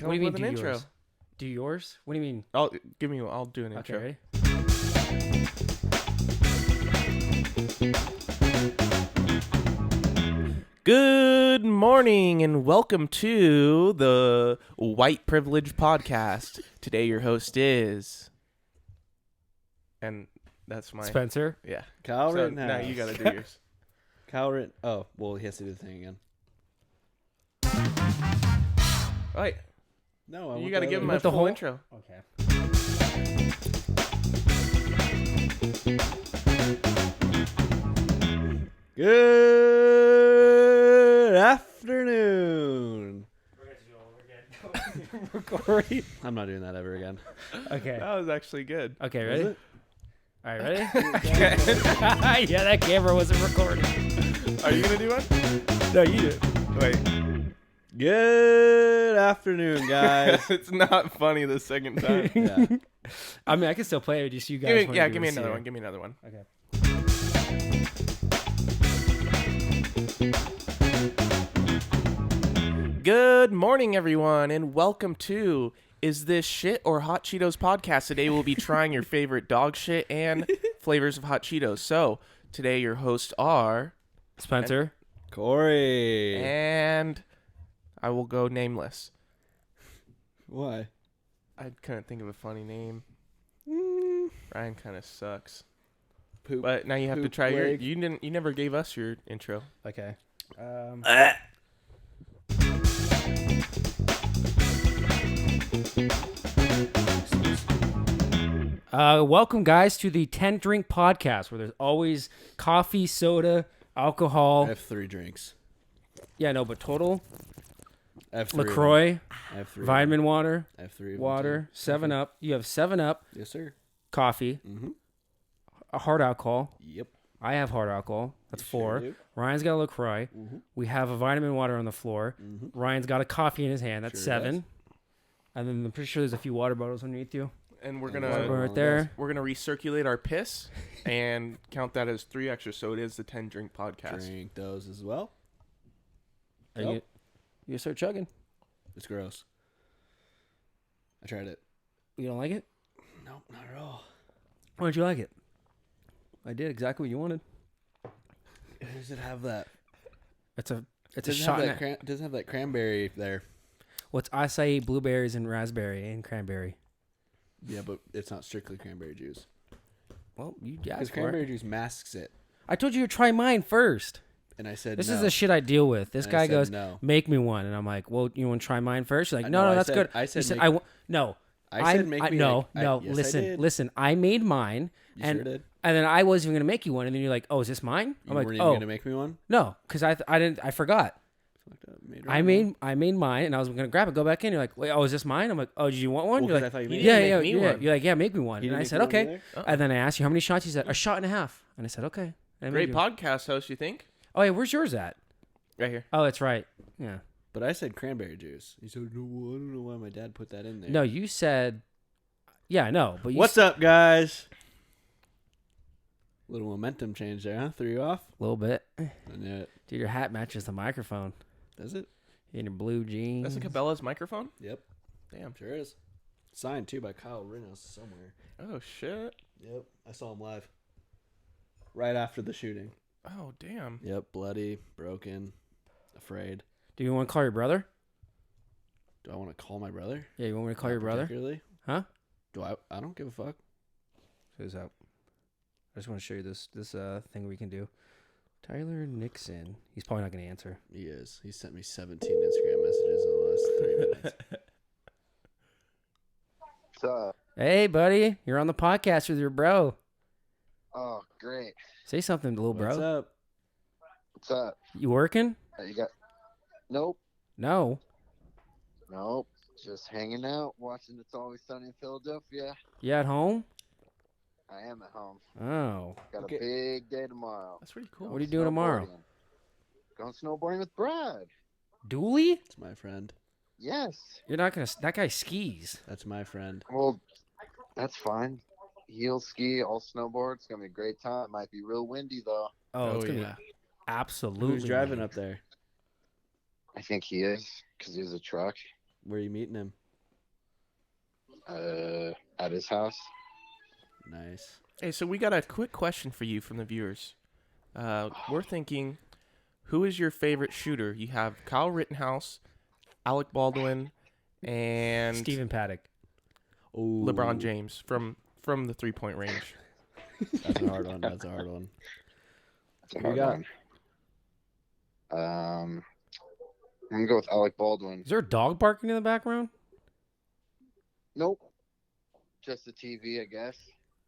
come What do up you mean with an do intro. yours? Do yours? What do you mean? I'll do an intro. Okay, ready? Good morning and welcome to the White Privilege Podcast. Today your host is, and that's my Spencer. yeah. Kyle So Rittenhouse. now you gotta do yours. Kyle Ritten. Oh, well, he has to do the thing again. Wait, No, you gotta give him You a want the full whole- intro. Okay. Good afternoon. Cory. I'm not doing that ever again. Okay. That was actually good. Okay, Was ready? it? All right, ready? Yeah, that camera wasn't recording. Are you gonna do one? No, you do. Wait, Good afternoon, guys. it's not funny the second time. Yeah. I mean, I can still play it. Just you guys. Give me another one. Give me another one. Okay. Good morning, everyone, and welcome to Is This Shit or Hot Cheetos podcast. Today we'll be trying your favorite dog shit and flavors of hot Cheetos. So today your hosts are, Spencer. Cory. and I will go nameless. Why? I couldn't think of a funny name. Ryan kind of sucks. Poop. But now you have to Poop try your. leg. You never gave us your intro. Okay. Welcome, guys, to the 10 Drink Podcast, where there's always coffee, soda, alcohol. I have 3 drinks. Yeah, no, but total I have 3 of them. LaCroix, I have 3. vitamin water, I have 3 of them, water, too. 7 Up. You have 7 Up, Yes, sir. coffee, Mm-hmm. a hard alcohol. Yep. I have hard alcohol. That's You sure 4. do. Ryan's got a LaCroix. Mm-hmm. We have a vitamin water on the floor. Mm-hmm. Ryan's got a coffee in his hand. That's Sure 7. does. And then I'm pretty sure there's a few water bottles underneath you. And we're And gonna water Right there. we're gonna recirculate our piss and count that as 3 extra. So it is the 10 Drink Podcast. Drink those as well. Are Nope. you start chugging? It's gross. I tried it. You don't like it? Nope, not at all. Why don't you like it? I did exactly what you wanted. Does it have that? It's a Doesn't shot. have that doesn't have that cranberry there. What's acai, blueberries, and raspberry and cranberry? Yeah, but it's not strictly cranberry juice. Well, you Because asked for cranberry it. juice masks it. I told you to try mine first. And I said This no. is the shit I deal with. This And I guy said goes, no. make me one, and I'm like, well, you want to try mine first? You're like, I no, know, no, I that's said- good. I said He said, make- no. I said make me no, like, no. yes, listen, I did. listen. I made mine, You and sure did? and then I wasn't even gonna make you one, and then you're like, oh, is this mine? You I'm like, weren't even oh, gonna make me one? no, because I forgot. Fucked up, made I made mine, and I was gonna grab it, go back in. You're like, wait, oh, is this mine? I'm like, oh, did you want one? Well, You're 'cause like, I thought you made yeah, it. yeah, Make me yeah. one. You're like, yeah, make me one. You And didn't I make said, me one okay. either? Uh-oh. And then I asked you how many shots. You said a shot and a half, and I said, okay. And I made Great you- podcast host, you think? Oh, yeah, where's yours at? Right here. Oh, that's right. Yeah. But I said cranberry juice. He said, no, I don't know why my dad put that in there. No, you said. Yeah, I know, but you What's up, guys? Little momentum change there, huh? Threw you off? a little bit, I knew it. dude. Your hat matches the microphone. Does it? In your blue jeans. That's a Cabela's microphone? Yep. Damn. Sure is. Signed, too, by Kyle Rittenhouse somewhere. Oh, shit. Yep. I saw him live. Right after the shooting. Oh, damn. Yep. Bloody, broken, afraid. Do you want to call your brother? Do I want to call my brother? Yeah, you want me to call Not your brother? particularly. Huh? Do I don't give a fuck. Check this out. I just want to show you this thing we can do. Tyler Nixon. He's probably not going to answer. He is. He sent me 17 Instagram messages in the last 3 minutes. What's up? Hey, buddy, you're on the podcast with your bro. Oh, great. Say something, little What's bro. up? What's up? You working? You got? Nope. No. Nope. Just hanging out, watching It's Always Sunny in Philadelphia. You at home? I am at home. Oh. Got Okay. a big day tomorrow. That's pretty cool. What are you doing tomorrow? Going snowboarding with Brad. Dooley? That's my friend. Yes. You're not going to. That guy skis. That's my friend. Well, that's fine. He'll ski, I'll snowboard. It's gonna be a great time. Might be real windy though. Oh, it's Oh, going to yeah. be absolutely. Who's driving windy. up there? I think he is, because he's a truck. Where are you meeting him? At his house. Nice. Hey, so we got a quick question for you from the viewers. We're thinking, who is your favorite shooter? You have Kyle Rittenhouse, Alec Baldwin, and Stephen Paddock. Ooh, LeBron James from the 3-point range. That's a hard one. That's a hard one. That's a Who you hard got? one. I'm gonna go with Alec Baldwin. Is there a dog barking in the background? Nope. Just the TV, I guess.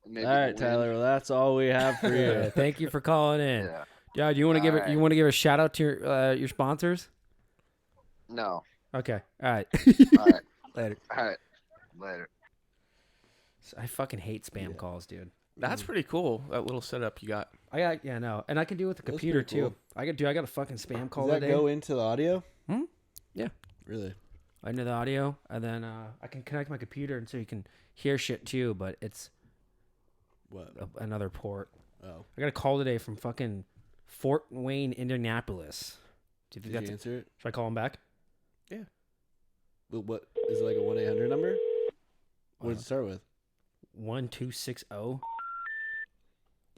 And maybe All the right, wind. Tyler. Well, that's all we have for Yeah, you. thank you for calling in. Yeah. Yeah, do you want to give it? Alright. You want to give a shout out to your sponsors? No. Okay, all right. All right. Later. All right. Later. I fucking hate spam calls, dude. That's pretty cool. That little setup you got. No, and I can do it with the That's computer pretty cool. too. I got a fucking spam call Does that today. go into the audio? Hmm? Yeah. Really? Into the audio, and then I can connect my computer, and so you can hear shit too. But it's What? another port. Oh. I got a call today from fucking Fort Wayne, Indianapolis. Do you think Did that's? you answer it? Should I call him back? Well, what is it, like a 1-800 number? What does it start with? 1260.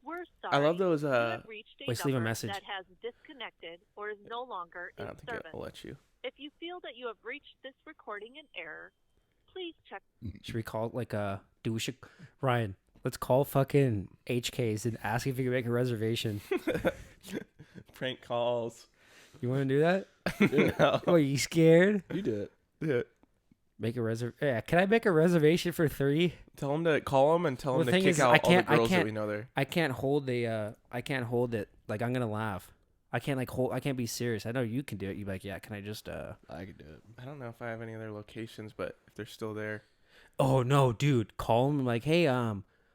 We're sorry. I love those. You have reached a Wait, leave a number message. that has disconnected or is no longer I in don't think it service. will let you. If you feel that you have reached this recording in error, please check. Should we call it like Ryan? Let's call fucking HKs and ask if you can make a reservation. Prank calls. You want to do that? No. Oh, are you scared? You do it. Yeah. Make a Yeah, can I make a reservation for 3? Tell him to call him and tell Well, him the to thing kick is, out I all the can't- I girls that can't- we know there. I can't hold it. Like I'm gonna laugh. I can't I can't be serious. I know you can do it. You be like, yeah. Can I just I could do it. I don't know if I have any other locations, but if they're still there, Oh no, dude. Call him like, hey,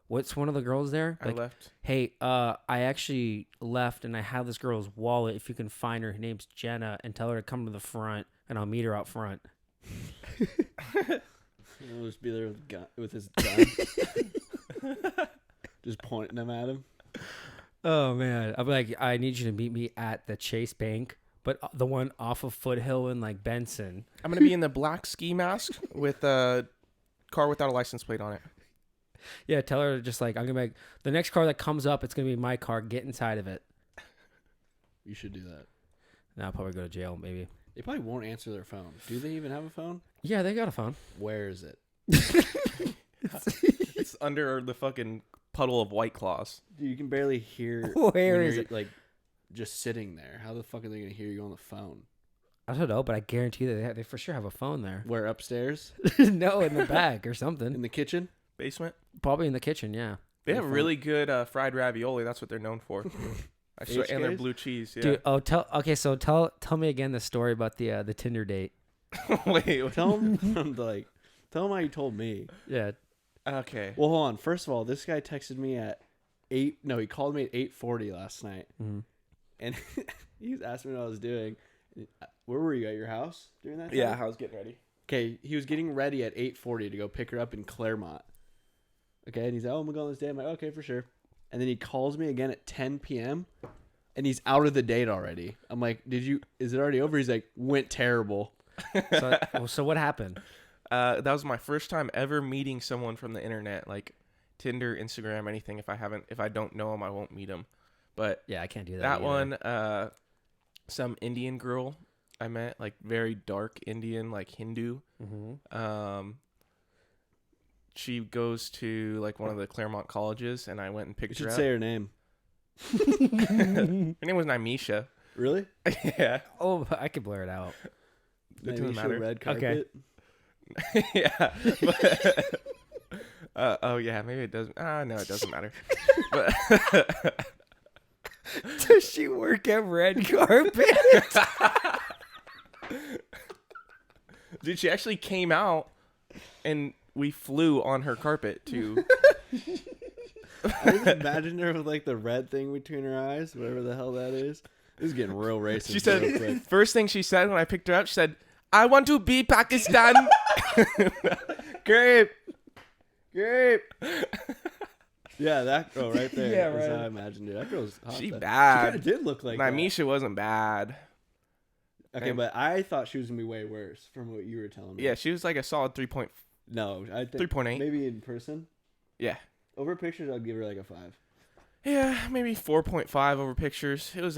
what's one of the girls there? I Like, left. hey, I actually left and I have this girl's wallet. If you can find her name's Jenna, and tell her to come to the front, and I'll meet her out front. He'll just be there with his gun. Just pointing them at him. Oh man, I'm like, I need you to meet me at the Chase Bank, but the one off of Foothill and like Benson. I'm gonna be in the black ski mask with a car without a license plate on it. Yeah, tell her to just like, I'm gonna make the next car that comes up. It's gonna be my car. Get inside of it. You should do that. Now I'll probably go to jail, maybe. They probably won't answer their phone. Do they even have a phone? Yeah, they got a phone. Where is it? It's under the fucking puddle of White Claws. Dude, you can barely hear. Where when is you're, it? Like, just sitting there. How the fuck are they gonna hear you on the phone? I don't know, but I guarantee that they for sure have a phone there. Where, upstairs? No, in the back or something. In the kitchen? Basement. Probably in the kitchen. Yeah. They have phone. really good fried ravioli. That's what they're known for. I swear, and their HKs? blue cheese. Yeah. Dude, tell me again the story about the Tinder date. Wait. Tell them tell them how you told me. Yeah. Okay. Well, hold on. First of all, this guy texted me at 8. No, he called me at 8:40 last night, and he was asking me what I was doing. Where were you, at your house during that time? Yeah, I was getting ready. Okay, he was getting ready at 8:40 to go pick her up in Claremont. Okay, and he's like, "Oh, I'm gonna go on this date." I'm like, "Okay, for sure." And then he calls me again at 10 p.m. and he's out of the date already. I'm like, is it already over? He's like, went terrible. So what happened? That was my first time ever meeting someone from the internet, like Tinder, Instagram, anything. If I don't know them, I won't meet them. But Yeah, I can't do that. that either. one, some Indian girl I met, like very dark Indian, like Hindu. She goes to like one of the Claremont colleges, and I went and You picked her should up. say her name. Her name was Namisha. Really? Yeah. Oh, I could blur it out. It doesn't Maybe matter. Red Okay. carpet. Yeah. Oh yeah, maybe it doesn't. No, it doesn't matter. But Does she work at Red Carpet? dude, she actually came out, and we flew on her carpet to. I just imagined her with like the red thing between her eyes, whatever the hell that is. This is getting real racist. She real said, quick. first thing she said when I picked her up, she said, "I want to be Pakistan." Grape. Yeah, that girl right there. Yeah, is right. how I imagined it. That girl's hot. She though. bad. She kind of did look like that. Namisha wasn't bad. Okay, And- but I thought she was gonna be way worse from what you were telling me. Yeah, she was like a solid 3 point. No, I think 3.8. maybe in person. Yeah. Over pictures, I'd give her like a 5. Yeah, maybe 4.5 over pictures. It was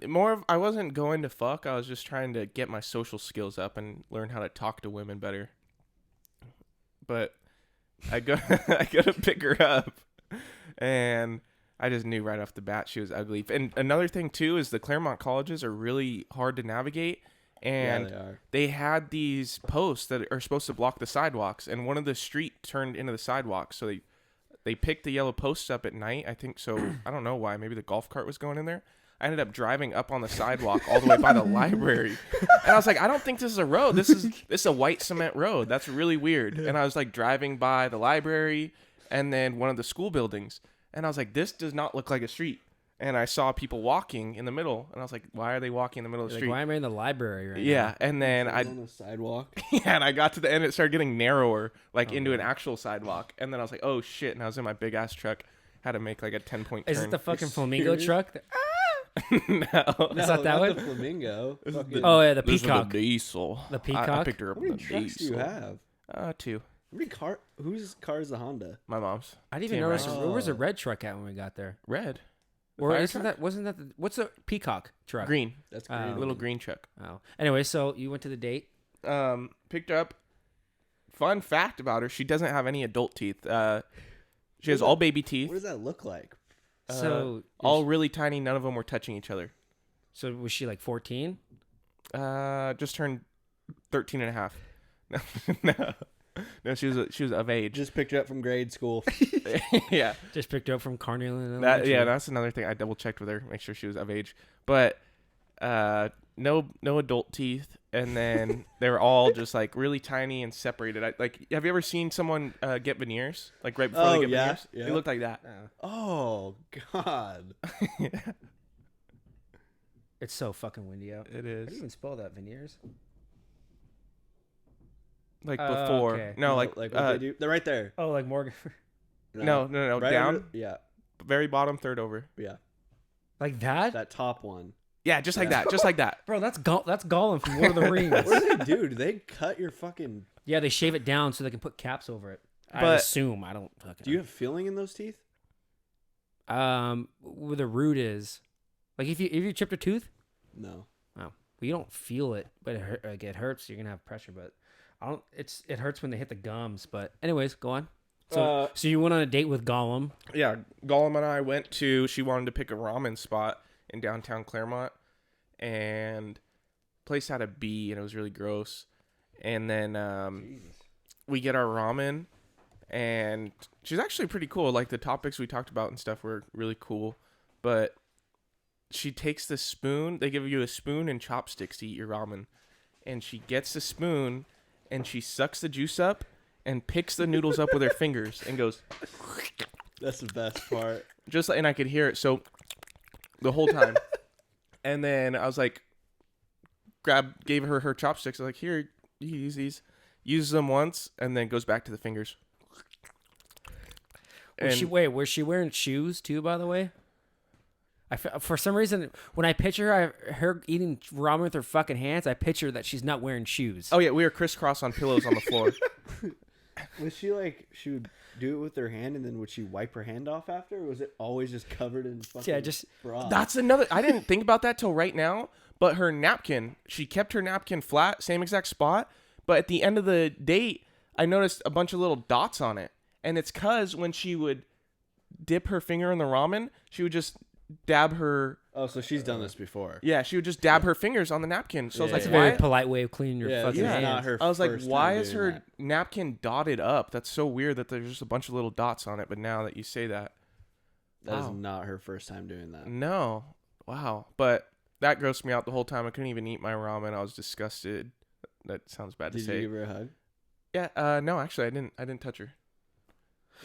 more of I wasn't going to fuck. I was just trying to get my social skills up and learn how to talk to women better. But I go I go to pick her up, and I just knew right off the bat she was ugly. And another thing too is the Claremont colleges are really hard to navigate, and Yeah, they are. they had these posts that are supposed to block the sidewalks, and one of the street turned into the sidewalk, so they picked the yellow posts up at night, I think. So I don't know why. Maybe the golf cart was going in there. I ended up driving up on the sidewalk all the way by the library, and I was like, I don't think this is a road. This is a white cement road. That's really weird. And I was like driving by the library and then one of the school buildings, and I was like, this does not look like a street. And I saw people walking in the middle, and I was like, why are they walking in the middle of the Like, street? why am I in the library right Yeah, and then She's I on the sidewalk. yeah, and I got to the end, it started getting narrower, like Oh, into an man. actual sidewalk, and then I was like, oh shit, and I was in my big ass truck, had to make like a 10-point turn. now? Is it the fucking flamingo serious? truck? no? No, Is that not one? the flamingo. Fucking- Oh, yeah, the This is peacock. the diesel. The I peacock? picked her up How in many the trucks do you diesel. have? 2. How many car? Whose car is the Honda? My mom's. I didn't even Damn notice. right. Where was the Oh. red truck at when we got there? Red. The Or fire isn't truck? that? Wasn't that? What's the peacock truck? Green? That's Oh. green. Little green truck. Oh. Anyway, so you went to the date. Picked her up. Fun fact about her: she doesn't have any adult teeth. She has What is all that? baby teeth. What does that look like? So All really tiny. None of them were touching each other. So was she like 14? Just turned 13 and a half. No, no, she was of age. Just picked her up from grade school. Yeah, Just picked her up from Carnelian. that's another thing. I double checked with her, make sure she was of age. But no adult teeth, and then they were all just like really tiny and separated. Like, have you ever seen someone get veneers? Like right before Oh, they get yeah, veneers, yeah. they look like that. Oh God. It's so fucking windy out. It How do you is even spell that? Veneers? like Oh, before. okay. No, like what they do. They're right there. Oh, like Morgan. no, Right down, under- yeah, very bottom, third over. yeah. Like that? That top one. Yeah, just like Yeah. that, just like that. Bro, that's Gollum from Lord of the Rings. What do they do? Do they cut your fucking? Yeah, they shave it down so they can put caps over it. I But- assume. I don't fucking Do you have feeling in those teeth? where the root is. Like if you chipped a tooth, No. well, you don't feel it, but it hurts. You're gonna have pressure, but it hurts when they hit the gums. But anyways, go on. So you went on a date with Gollum. Yeah, Gollum and I went to. She wanted to pick a ramen spot in downtown Claremont, and place had a bee, and it was really gross. And then we get our ramen, and she's actually pretty cool. Like the topics we talked about and stuff were really cool, but she takes the spoon. They give you a spoon and chopsticks to eat your ramen, and she gets the spoon, and she sucks the juice up and picks the noodles up with her fingers and goes. That's the best part. Just and I could hear it so the whole time. And then I was like, gave her chopsticks. I was like, here, you use these. Uses them once and then goes back to the fingers. Was she wearing shoes too? By the way, for some reason, when I picture her eating ramen with her fucking hands, I picture that she's not wearing shoes. Oh yeah, we were crisscross on pillows on the floor. Was she like she would do it with her hand and then would she wipe her hand off after? Or was it always just covered in fucking Yeah, just- broth? That's another. I didn't think about that till right now. But her napkin, she kept her napkin flat, same exact spot. But at the end of the date, I noticed a bunch of little dots on it, and it's cause when she would dip her finger in the ramen, she would just dab her. Oh, so she's done this before. Yeah, she would just dab her fingers on the napkin. So I was Yeah, like, That's a why? very polite way of cleaning your Yeah, fucking this is hands. not her. I was like, first why time is doing her that. napkin dotted up? That's so weird that there's just a bunch of little dots on it. But now that you say that, That is Wow. not her first time doing that. no, wow. But that grossed me out the whole time. I couldn't even eat my ramen. I was disgusted. That sounds bad to Did say. you give her a hug? Yeah, no, actually, I didn't touch her.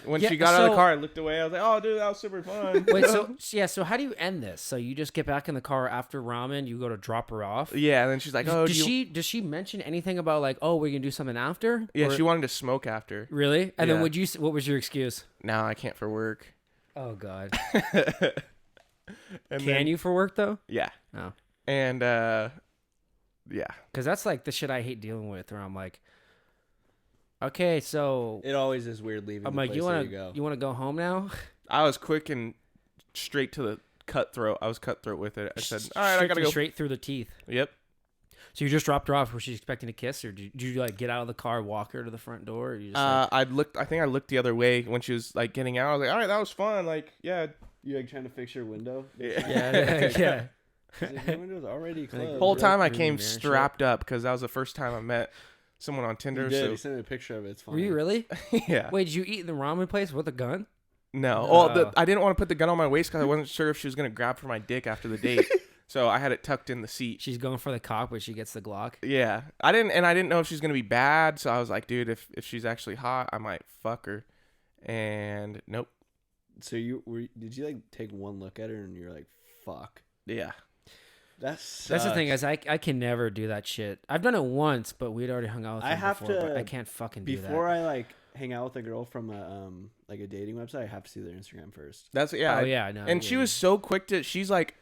When Yeah, she got out of the so- car, I looked away. I was like, "Oh, dude, that was super fun." Wait, so how do you end this? So you just get back in the car after ramen, you go to drop her off. yeah, and then she's like, "Oh, does she mention anything about like, oh, we're gonna do something after? yeah." Or- She wanted to smoke after. really. And Yeah. then what was your excuse? Now I can't for work. Oh God. And Can you for work though? Yeah. Oh. And Yeah. Because that's like the shit I hate dealing with. Where I'm like, okay, so It always is weird leaving. I'm the like, place you that want to go home now? I was quick and straight to the cutthroat. I was cutthroat with it. I said, all right, I got to go. Straight through the teeth. Yep. So you just dropped her off. Was she expecting to kiss, or did you like get out of the car, walk her to the front door? Or you just I think I looked the other way when she was like getting out. I was like, all right, that was fun. Like, yeah. You like trying to fix your window? yeah, yeah. Like, your window's already closed. Whole time I Rearview came mirror shit. strapped up because that was the first time I met someone on Tinder. You did. So You sent me a picture of it. It's fine. Were you really? yeah. Wait, did you eat in the ramen place with a gun? No. No. Well, I didn't want to put the gun on my waist because I wasn't sure if she was gonna grab for my dick after the date. So I had it tucked in the seat. She's going for the cock, but she gets the Glock. Yeah. I didn't know if she's gonna be bad. So I was like, dude, if she's actually hot, I might fuck her. And nope. So did you like take one look at her and you're like, fuck? Yeah. That's That's the thing is I can never do that shit. I've done it once, but we'd already hung out with I them have before, but to- I can't fucking do that. Before I like hang out with a girl from a like a dating website, I have to see their Instagram first. That's yeah. Oh yeah, no. And yeah, she was so quick to. She's like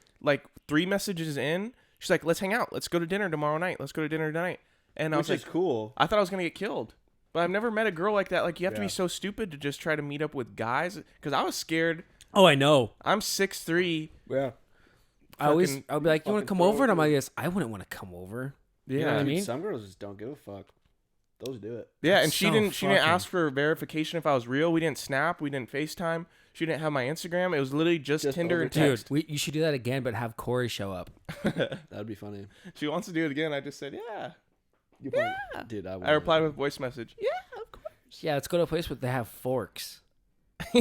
3 messages in. She's like, let's hang out. Let's go to dinner tomorrow night. Let's go to dinner tonight. And I was Which is like, cool. I thought I was gonna get killed. But I've never met a girl like that. Like, you have to Yeah. be so stupid to just try to meet up with guys. Because I was scared. Oh, I know. I'm 6'3". Yeah. I'll be like, you want fucking to come throw over? And I'm it. like, yes, I wouldn't want to come over. Yeah. You know what I Dude, mean? some girls just don't give a fuck. Those do it. Yeah, and That's she so didn't fucking- ask for verification if I was real. We didn't snap. We didn't FaceTime. She didn't have my Instagram. It was literally just Tinder over and Dude, text. you should do that again, but have Cory show up. That'd be funny. She wants to do it again. I just said, yeah. You probably, dude, I replied with voice message. Yeah, of course. Yeah, let's go to a place where they have forks.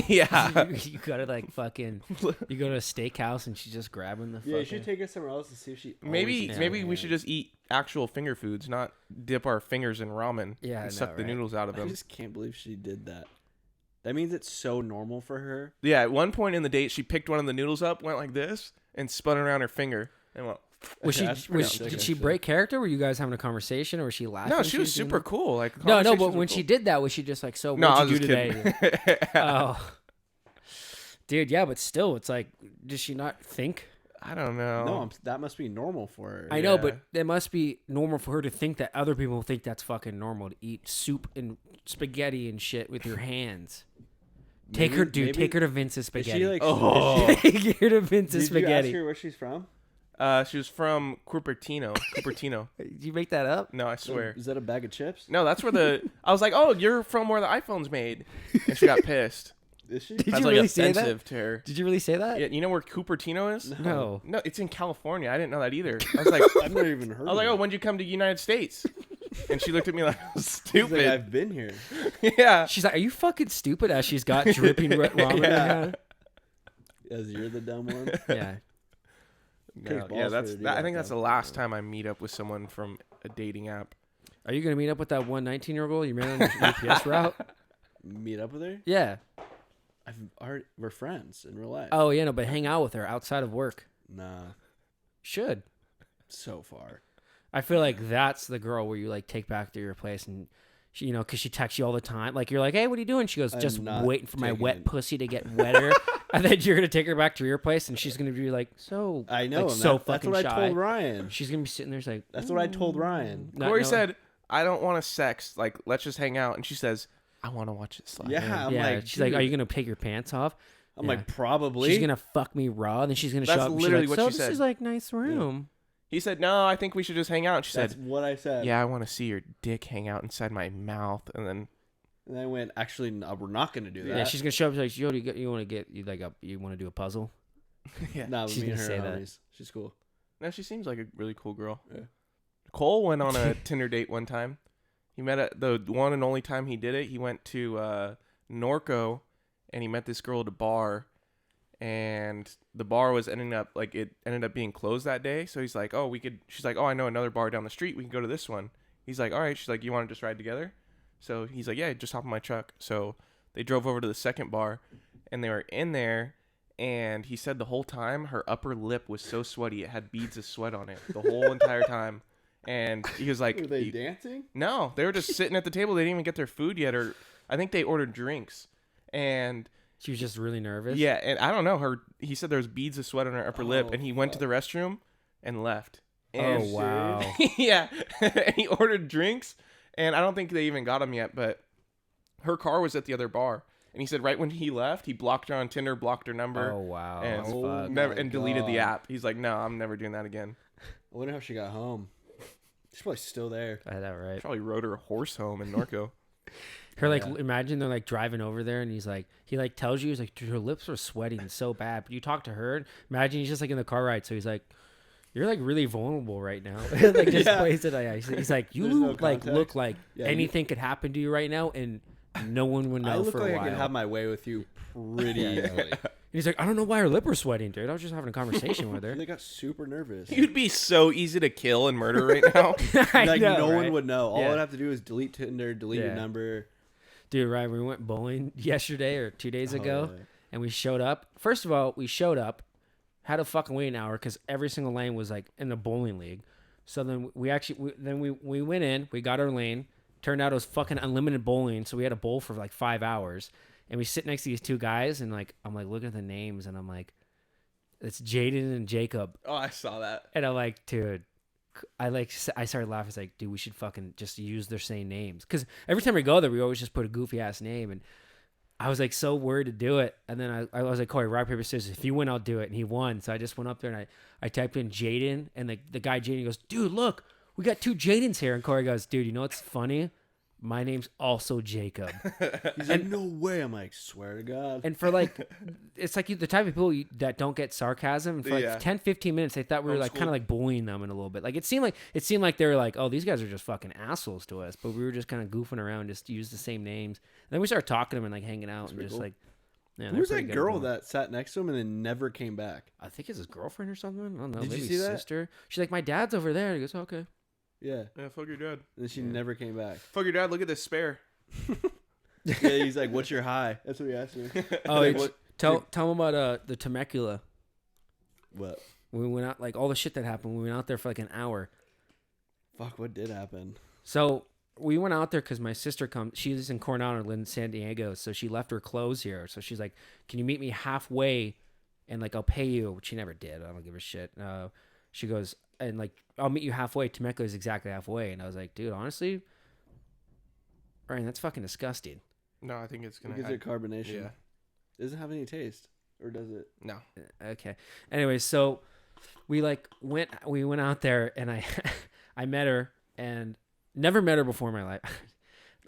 yeah. you gotta like fucking. You go to a steakhouse and she's just grabbing the. Yeah, you fucking- should take her somewhere else and see if she. Maybe always eats maybe her we should hands. just eat actual finger foods, not dip our fingers in ramen Yeah, I and suck know, the right? noodles out of I them. just can't believe she did that. That means it's so normal for her. Yeah, at one point in the date, she picked one of the noodles up, went like this, and spun it around her finger, and went. Was she? That's pretty Was sick, did she actually. break character? Were you guys having a conversation, or was she laughing? No, when she was doing super that? cool. Like No, conversations but were when cool. she did that, was she just like, so no, I what'd was you do just today? kidding. Oh, dude, yeah, but still, it's like, does she not think? I don't know. No, that must be normal for her. I know, Yeah. but it must be normal for her to think that other people think that's fucking normal to eat soup and spaghetti and shit with your hands. Take her, dude. maybe- Take her to Vince's Is spaghetti. she like? Oh. Is she, Take her to Vince's did you ask spaghetti. her where she's from? She was from Cupertino. Cupertino. Did you make that up? No, I swear. Is that a bag of chips? No, that's where the. I was like, oh, you're from where the iPhone's made, and she got pissed. Is she? Did That's you like really say that? offensive to her. Did you really say that? Yeah, you know where Cupertino is? No. No, it's in California. I didn't know that either. I was like, I've never even heard. I was like, of oh, it. when'd you come to the United States? And she looked at me like I was She's like, stupid. I've been here. Yeah. She's like, "Are you fucking stupid?" As she's got dripping ramen in her Yeah. hand. As you're the dumb one. Yeah. No, Takes balls yeah, for that's. her to do That, I that, think that's though. the last time I meet up with someone from a dating app. Are you gonna meet up with that 19-year-old girl you met on your UPS route? Meet up with her. Yeah. We're friends in real life. Oh yeah, no, but hang out with her outside of work. Nah, Should. so far. I feel like that's the girl where you like take back to your place and she, you know, because she texts you all the time. Like you're like, hey, what are you doing? She goes, I'm just not waiting for my taking wet it. pussy to get wetter. And then you're gonna take her back to your place and she's gonna be like, so I know. like, and so that's fucking what shy. I told Ryan. She's gonna be sitting there, she's like, That's what I told Ryan. not Cory knowing- said, I don't want to sex. Like, let's just hang out. And she says, I want to watch it slide. Yeah, I'm yeah. like, She's like, are dude. you gonna take your pants off? I'm Yeah. like, probably. She's gonna fuck me raw, and then she's gonna show That's up. And literally she's what like, she so said. this is like nice room. He said, no, I think we should just hang out. And she That's said, what I said. yeah, I want to see your dick hang out inside my mouth. And then, And I went, actually, no, we're not gonna do that. Yeah, she's gonna show up. She's like, yo, you want to get you like you want to do a puzzle? yeah. Nah, she's me and gonna her say are that. homies. She's cool. No, she seems like a really cool girl. Yeah. Cole went on a Tinder date one time. He met the one and only time he did it. He went to Norco, and he met this girl at a bar, and the bar was ended up being closed that day. So he's like, oh, we could. She's like, oh, I know another bar down the street. We can go to this one. He's like, all right. She's like, you want to just ride together? So he's like, yeah, just hop in my truck. So they drove over to the second bar, and they were in there. And he said the whole time her upper lip was so sweaty it had beads of sweat on it the whole entire time. And he was like, Were they "You- dancing? no, they were just sitting at the table. They didn't even get their food yet, or I think they ordered drinks. And She was just really nervous. yeah, and I don't know. He said there was beads of sweat on her upper lip, Oh, and he went to the restroom and left. And Oh wow. yeah, and he ordered drinks, and I don't think they even got them yet, but her car was at the other bar, and he said right when he left, he blocked her on Tinder, blocked her number, Oh wow. and That's Oh, fucked. never my and deleted the God. app. He's like, no, I'm never doing that again. I wonder how she got home. She's probably still there. I know, right? Probably rode her horse home in Norco. Her like Yeah. imagine they're like driving over there and he like tells you he's like, dude, her lips were sweating so bad. But you talk to her, imagine he's just like in the car ride, so he's like, you're like really vulnerable right now. Like just Yeah. plays it. He's like, you There's no like context. look like Yeah, anything could happen to you right now, and no one would know I look for like a I while. can have my way with you pretty Yeah. easily. He's like, I don't know why her lip was sweating, dude. I was just having a conversation with her. They got super nervous. You'd be so easy to kill and murder right now. I Like know, no right? one would know. All Yeah. I'd have to do is delete Tinder, delete your Yeah. number. Dude, right? We went bowling yesterday or 2 days Oh, ago, yeah. and we showed up. First of all, we showed up, had a fucking wait an hour because every single lane was like in the bowling league. So then we went in, we got our lane. Turned out it was fucking unlimited bowling, so we had to bowl for like 5 hours. And we sit next to these two guys, and like I'm like looking at the names, and I'm like, it's Jaden and Jacob, Oh, I saw that. and I'm like, dude. I started laughing. It's like, dude, we should fucking just use their same names. Because every time we go there, we always just put a goofy ass name. And I was like so worried to do it. And then I was like, Cory, rock, paper, scissors. If you win, I'll do it. And he won. So I just went up there and I typed in Jaden. And the guy Jaden goes, dude, look, we got 2 Jadens here. And Cory goes, dude, you know what's funny? My name's also Jacob. He's like, no way. I'm like, swear to God. And for like, it's like the type of people that don't get sarcasm. And for like Yeah. 10, 15 minutes, they thought we were like kind of like bullying them in a little bit. Like it seemed like they were like, oh, these guys are just fucking assholes to us. But we were just kind of goofing around, just use the same names. And then we started talking to them and like hanging out and pretty just cool. like, yeah. Who they're was pretty that good at girl bowling. that sat next to him and then never came back? I think it's his girlfriend or something. I don't know. Did you maybe see his that? sister. She's like, my dad's over there. He goes, okay. Yeah. Yeah, fuck your dad. And then she never came back. Fuck your dad. Look at this spare. Yeah, he's like, what's your high? That's what he asked me. Oh, Like, it's- tell him about the Temecula. What? We went out like all the shit that happened. We went out there for like an hour. Fuck, what did happen? So we went out there because my sister comes. She's in Coronado, lives in San Diego, so she left her clothes here. So she's like, "Can you meet me halfway, and like I'll pay you?" Which she never did. I don't give a shit. She goes and like I'll meet you halfway. Temecula is exactly halfway, and I was like, "Dude, honestly, Ryan, that's fucking disgusting." No, I think it's It gonna. gives it carbonation. Yeah. It doesn't have any taste. Or does it? No. Okay. Anyway, so we went out there, and I I met her, and never met her before in my life.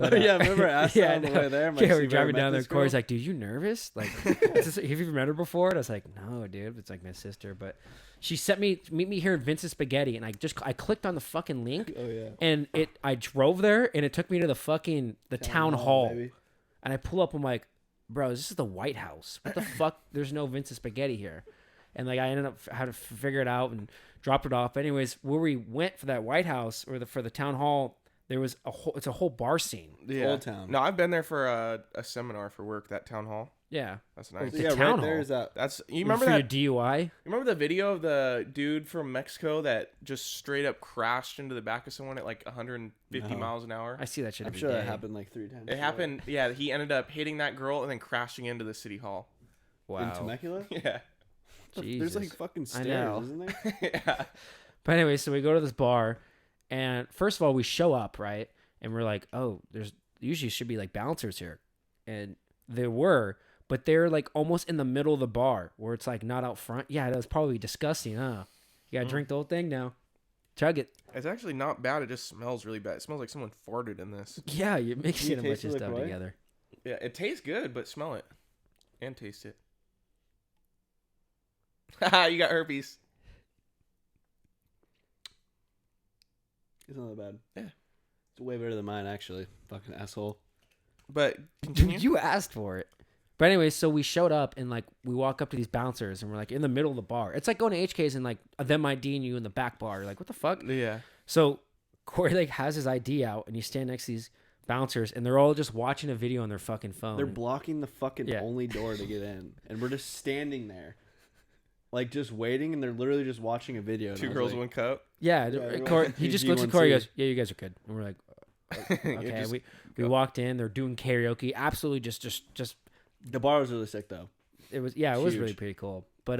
Oh, yeah, I remember I asked her on the no. way there. I'm like, Yeah, "So we're you ever driving met down there. this Corey's girl?" like, dude, you nervous? Like, have you ever met her before? And I was like, no, dude. It's like my sister. But she sent me, meet me here in Vince's Spaghetti. And I clicked on the fucking link. Oh, yeah. And I drove there, and it took me to the town hall. baby. And I pull up, I'm like, bro, this is the White House. What the fuck? There's no Vince's Spaghetti here. And like I ended up had to figure it out and dropped it off. Anyways, where we went for that White House or for the town hall, there was it's a whole bar scene. Yeah. Old Town. No, I've been there for a seminar for work. That town hall. Yeah. That's nice. The Yeah, town right there hall. is that. That's you remember for that? your DUI? You remember the video of the dude from Mexico that just straight up crashed into the back of someone at like 150 No. miles an hour? I see that shit. I'm every sure that day. happened like 3 times. It happened. Yeah, he ended up hitting that girl and then crashing into the city hall. Wow. In Temecula? Yeah. There's like Jesus. fucking I know. stairs, isn't there? Yeah. But anyway, so we go to this bar, and first of all, we show up, right? And we're like, oh, there's usually should be like bouncers here. And there were, but they're like almost in the middle of the bar where it's like not out front. Yeah, that was probably disgusting, huh? You gotta drink the whole thing now. Chug it. It's actually not bad. It just smells really bad. It smells like someone farted in this. Yeah, you're mixing you a bunch taste of the stuff LaCroix? together. Yeah, it tastes good, but smell it and taste it. Haha, you got herpes. It's not that bad. Yeah. It's way better than mine, actually. Fucking asshole. But continue. You asked for it. But anyway, so we showed up and like we walk up to these bouncers and we're like in the middle of the bar. It's like going to HK's and like them IDing you in the back bar. You're like, what the fuck? Yeah. So Cory like has his ID out and you stand next to these bouncers and they're all just watching a video on their fucking phone. They're blocking the fucking Yeah. only door to get in. And we're just standing there. Like, just waiting, and they're literally just watching a video. And I Two was girls, like, one cup. yeah, everyone- Cory, he just looks at Cory and goes, G1C. yeah, you guys are good. And we're like, You're okay. just- We walked in. They're doing karaoke. Absolutely just The bar was really sick, though. it was really Huge. pretty cool. But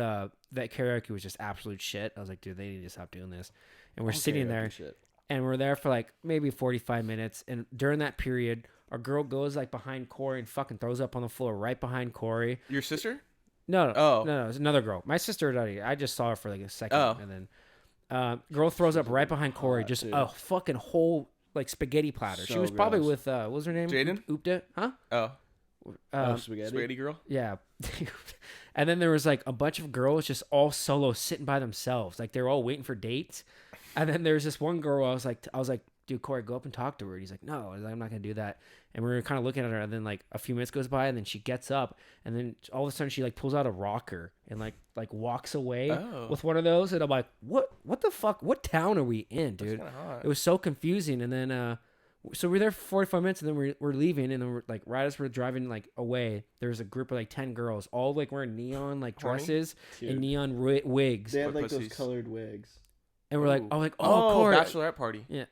that karaoke was just absolute shit. I was like, dude, they need to stop doing this. and we're Okay, sitting okay, there, shit. and we're there for like maybe 45 minutes. And during that period, our girl goes like behind Cory and fucking throws up on the floor right behind Cory. Your sister? No, Oh. no, it's another girl. My sister already. I just saw her for like a second, Oh. and then girl throws up right behind Cory, hot, just too. a fucking whole like spaghetti platter. She So was probably gross. with what was her name? Jaden? Oopta, huh? Oh, Spaghetti. spaghetti girl. Yeah. And then there was like a bunch of girls just all solo sitting by themselves. Like they were all waiting for dates. And then there's this one girl I was like, dude, Cory, go up and talk to her. And he's like, no, I'm not going to do that. And we were kind of looking at her. And then like a few minutes goes by and then she gets up. And then all of a sudden she like pulls out a rocker and like walks away Oh. with one of those. And I'm like, what the fuck? What town are we in, That's dude? kind of hot. It was so confusing. And then, so we're there for 45 minutes and then we're leaving. And then we're like, right as we're driving like away, there's a group of like 10 girls, all like wearing neon like Horny? dresses Dude. and neon wigs. They had What like those pussies? colored wigs. And we're like, Ooh. oh, Cory. bachelorette party. Yeah.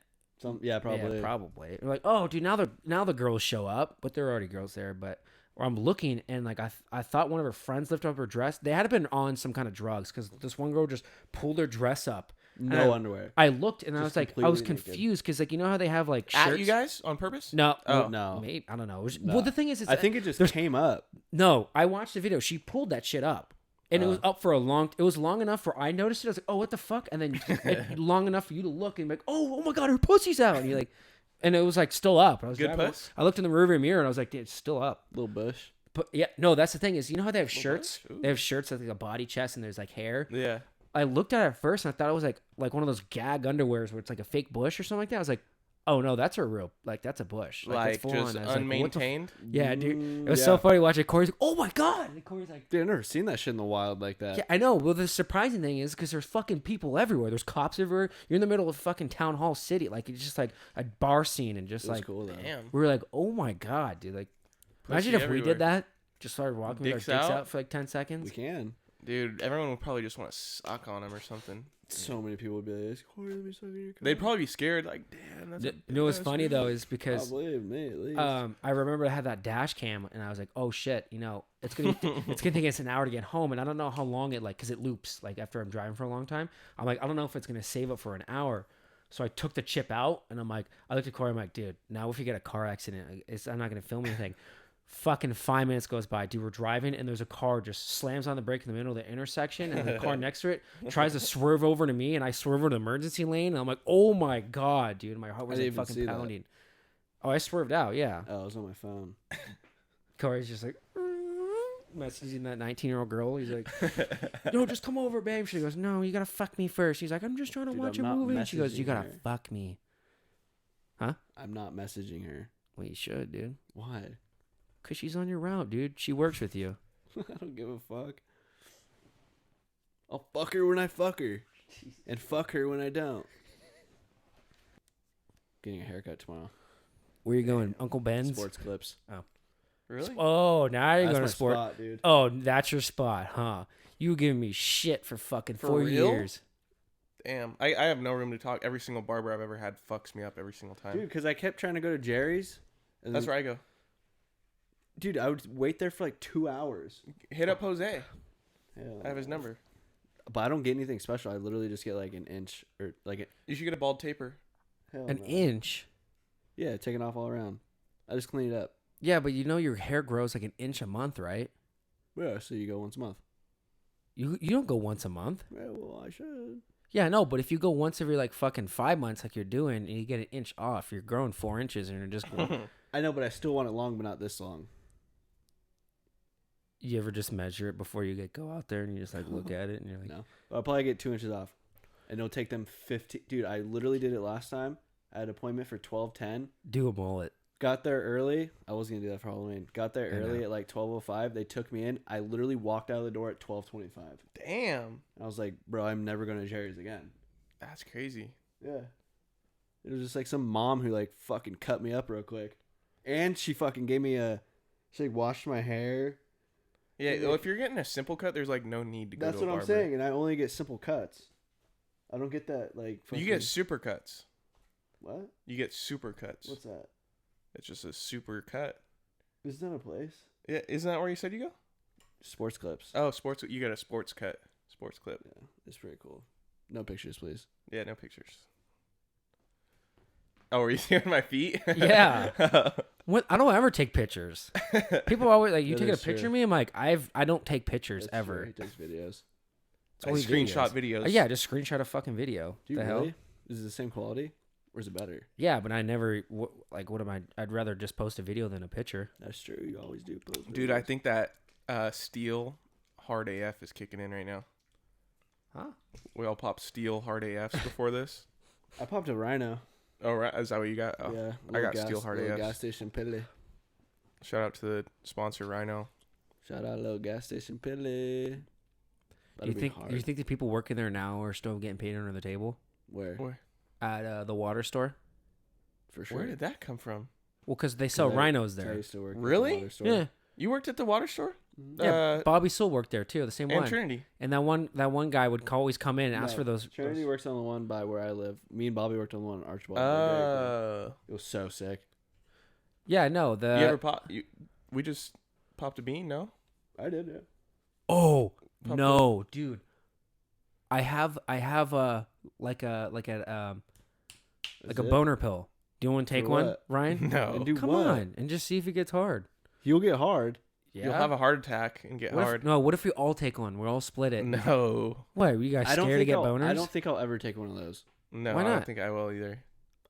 Probably. Yeah, probably. We're like, oh, dude, now the girls show up, but there are already girls there. But or I'm looking and like I thought one of her friends lifted up her dress. They had been on some kind of drugs because this one girl just pulled her dress up. No I- underwear. I looked and I was Just like, I was completely naked. confused because like you know how they have like shirts. At you guys on purpose? No, Oh. No. maybe I don't know. It was- No. Well, the thing is, I think it just there's- came up. no. I watched the video. She pulled that shit up, and it was up for a long. It was long enough for I noticed it. I was like, oh, what the fuck? And then long enough for you to look and be like, oh my god, her pussy's out. And you're like, and it was like still up. I was Good driving- puss? I looked in the rearview mirror and I was like, dude, it's still up. Little bush. But yeah, no, that's the thing is, you know how they have shirts? bush? Ooh. They have shirts with like a body chest and there's like hair. Yeah. I looked at it first and I thought it was like one of those gag underwears where it's like a fake bush or something like that. I was like, oh no, that's a real that's a bush. Like, it's full just on. I was like, what the unmaintained. yeah, dude. It was yeah. so funny watching Cory's like, oh my god. And Cory's like, Dude, I've never seen that shit in the wild like that. yeah, I know. Well, the surprising thing is because there's fucking people everywhere. There's cops everywhere. You're in the middle of fucking town hall city. Like it's just like a bar scene and just It was like cool though. Damn. we were like, oh my god, dude. Like imagine if we everywhere. did that. Just started walking with our Dicks dicks out? out for like 10 seconds. We can. Dude, everyone would probably just want to suck on him or something. So many people would be like, Cory, let me suck in your cock. They'd probably be scared. Like, damn, that's. You know what's funny though is because Probably me at least. I remember I had that dash cam and I was like, oh shit, you know, it's gonna take us an hour to get home, and I don't know how long it because it loops like after I'm driving for a long time. I'm like, I don't know if it's gonna save up for an hour. So I took the chip out and I'm like, I looked at Cory, I'm like, dude, now if you get a car accident, I'm not gonna film anything. Fucking 5 minutes goes by, dude. We're driving and there's a car just slams on the brake in the middle of the intersection, and the car next to it tries to swerve over to me, and I swerve over to the emergency lane, and I'm like, oh my god, dude. My heart was I like didn't even fucking see that. pounding. Oh, I swerved out, yeah. Oh, it was on my phone. Cory's just like messaging that 19-year-old girl. He's like, no, just come over, babe. She goes, no, you gotta fuck me first. He's like, I'm just trying to Dude, watch I'm a not movie. And she goes, messaging you gotta her. fuck me. I'm not messaging her. Well, you should, dude. Why? Because she's on your route, dude. She works with you. I don't give a fuck. I'll fuck her when I fuck her. And fuck her when I don't. Getting a haircut tomorrow. Where you going? Uncle Ben's? Sports clips. Really? Oh, now you're That's going my to sport. spot, dude. Oh, that's your spot, huh? You giving me shit for fucking For 4 real? years. Damn. I have no room to talk. Every single barber I've ever had fucks me up every single time. Dude, because I kept trying to go to Jerry's. And That's then- where I go. Dude, I would wait there for like 2 hours. Hit up Jose. Hell I have his no. number. But I don't get anything special. I literally just get like an inch or like You should get a bald taper. An no. inch? Yeah, taking off all around. I just clean it up. Yeah, but you know your hair grows like an inch a month, right? Yeah, so you go once a month. You don't go once a month. Yeah, well, I should. Yeah, no, but if you go once every like fucking 5 months like you're doing and you get an inch off, you're growing 4 inches and you're just I know, but I still want it long, but not this long. You ever just measure it before you go out there and you just like look at it and you're like, No. But I'll probably get 2 inches off. And it'll take them 15. Dude, I literally did it last time. I had an appointment for 12:10. do a mullet. Got there early. I was going to do that for Halloween. Got there I early know. at like 12:05. They took me in. I literally walked out of the door at 12:25. Damn. I was like, bro, I'm never going to Jerry's again. That's crazy. Yeah. It was just like some mom who like fucking cut me up real quick. And she fucking gave me she like washed my hair. Yeah, Yeah. well, if you're getting a simple cut, there's like no need to go That's to a what I'm barber. saying. And I only get simple cuts. I don't get that like fucking, You get super cuts. what? You get super cuts. What's that? It's just a super cut. Is that a place? Yeah, isn't that where you said you go? Sports clips. Oh, sports. You got a sports cut. Sports clip. Yeah, it's pretty cool. No pictures, please. Yeah, no pictures. Oh, were you seeing my feet? Yeah. What? I don't ever take pictures. People always like, you That taking a is picture true. of me? I'm like, I don't take pictures That's ever. true. He takes videos. It's I only screenshot videos. Yeah, just screenshot a fucking video. Do you the really? hell? Is it the same quality, or is it better? Yeah, but I never what am I? I'd rather just post a video than a picture. That's true. You always do post. Dude, I videos. think that Steel Hard AF is kicking in right now. Huh? We all popped Steel Hard AFs before this. I popped a Rhino. Oh, right. Is that what you got? Oh. Yeah, I got Steel Hard little AFs. gas station Pilly. Shout out to the sponsor, Rhino. Shout out little gas station Pilly. Do you think the people working there now are still getting paid under the table where at the water store? for sure? Where did that come from? Well, because they sell I- rhinos I there. used to work at the Really? water store. Yeah, You worked at the water store? yeah. Bobby Soul worked there too, the same And one. Trinity. And that one guy would always come in and ask No, for those. Trinity works on the one by where I live. Me and Bobby worked on the one in Archibald. It was so sick. Yeah, no. You ever pop? We just popped a bean, no? I did, yeah. Oh Pop no, dude! I have a like a boner pill. Do you want to take For one, what? Ryan? No. And do Come what? on, and just see if it gets hard. You'll get hard. Yeah. You'll have a heart attack and get What hard. if we all take one? We'll all split it. No. What? Were you guys I don't scared to think get I'll, boners? I don't think I'll ever take one of those. No, Why I don't not? think I will either.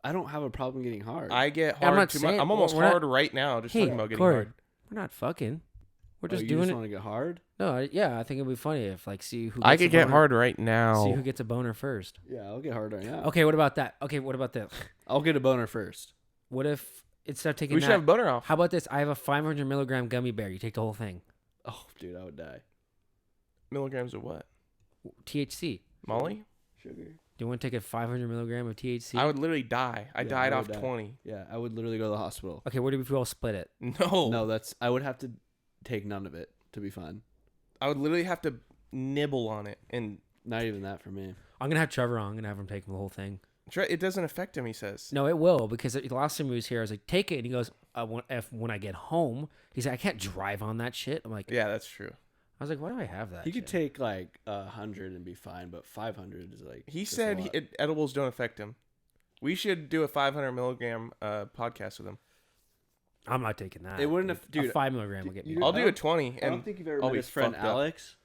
I don't have a problem getting hard. I get I'm hard not too much. saying- I'm almost we're not- hard right now just Hey, talking about getting Cory, hard. we're not fucking. We're Oh, just you doing just it. want to get hard? No, yeah, I think it'd be funny if see who. Gets I a could get boner- hard right now. See who gets a boner first. Yeah, I'll get hard right now. Okay, what about that? Okay, what about this? I'll get a boner first. What if instead of taking We that, should have boner off. how about this? I have a 500 milligram gummy bear. You take the whole thing. Oh, dude, I would die. Milligrams of what? THC. Molly? Sugar. Do you want to take a 500 milligram of THC? I would literally die. I Yeah, died I off would die. 20. Yeah, I would literally go to the hospital. Okay, what if we all split it? No. No, I would have to take none of it to be fine. I would literally have to nibble on it. And Not even that for me. I'm gonna have Trevor on. I'm gonna have him take the whole thing. it doesn't affect him, he says. No, it will because the last time he was here, I was like, "Take it," and he goes, when I get home, he's like, "I can't drive on that shit." I'm like, Yeah, that's true. I was like, "Why do I have that?" He could shit? take like 100 and be fine, but 500 is like. He just a said lot. edibles don't affect him. We should do a 500 milligram podcast with him. I'm not taking that. It wouldn't have- A dude, 5 milligram will get me. you- I'll I do a don't- 20. I don't And think you've ever I'll met be his friend fucked up. Alex,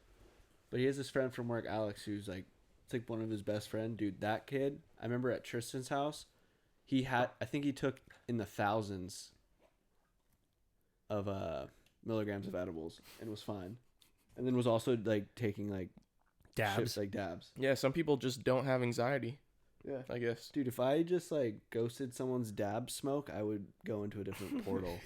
but he has this friend from work, Alex, who's like, it's like one of his best friend. Dude, that kid, I remember at Tristan's house, I think he took in the thousands of milligrams of edibles and was fine, and then was also like taking like Dabs. shifts, like dabs. Yeah, some people just don't have anxiety, Yeah. I guess. Dude, if I just like ghosted someone's dab smoke, I would go into a different portal.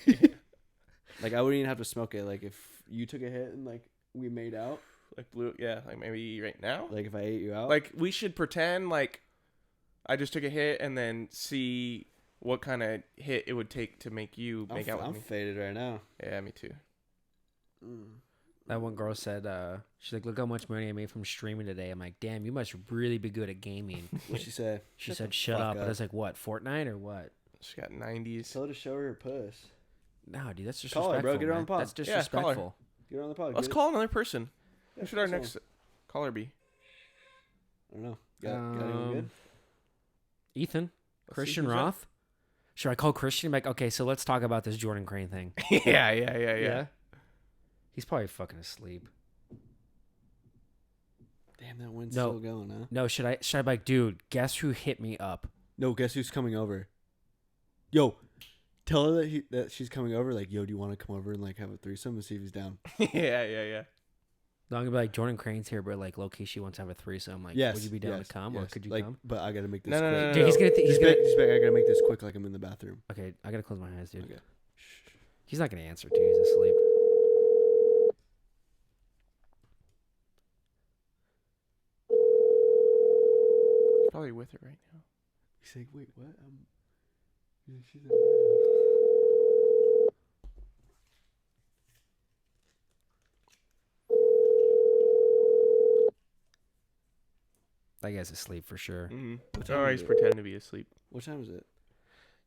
Like I wouldn't even have to smoke it. Like if you took a hit and like we made out, Like blue, yeah, like maybe right now. like if I ate you out, Like we should pretend like I just took a hit and then see what kind of hit it would take to make you make out with I'm me. faded right now. Yeah, me too. That one girl said, she's like, "Look how much money I made from streaming today." I'm like, "Damn, you must really be good at gaming." What'd she say? She said, "Shut fuck up." But up. I was like, "What? Fortnite or what?" She got 90s. Tell her to show her puss. No, dude, that's Call her, disrespectful. bro. Get her on man. the pod. That's Yeah, call her. disrespectful. Get her on the pod. Let's Get call another person. it. Who should our someone. next caller be? I don't know. Got anyone good? Ethan, Let's see Christian who's that. Roth. Should I call Christian? Like, okay, so let's talk about this Jordan Crane thing. yeah. He's probably fucking asleep. Damn, that wind's No. still going, huh? No, should I be like, dude, guess who hit me up? No, guess who's coming over? Yo, tell her that she's coming over. Like, yo, do you want to come over and like have a threesome and see if he's down? yeah. No, I'm gonna be like, Jordan Crane's here, but like, low key, she wants to have a threesome. Like, Yes. would you be down yes, to come, or yes. could you like, come? But I gotta make this No, quick. no, no, Dude, he's gonna. He's gonna. I gotta make this quick, like I'm in the bathroom. Okay, I gotta close my eyes, dude. Okay. He's not gonna answer, dude. He's asleep. He's probably with her right now. He's like, wait, what? He's like, she's at my house. That guy's asleep for sure. Mm-hmm. What time Oh, is he's it? pretending to be asleep. What time is it?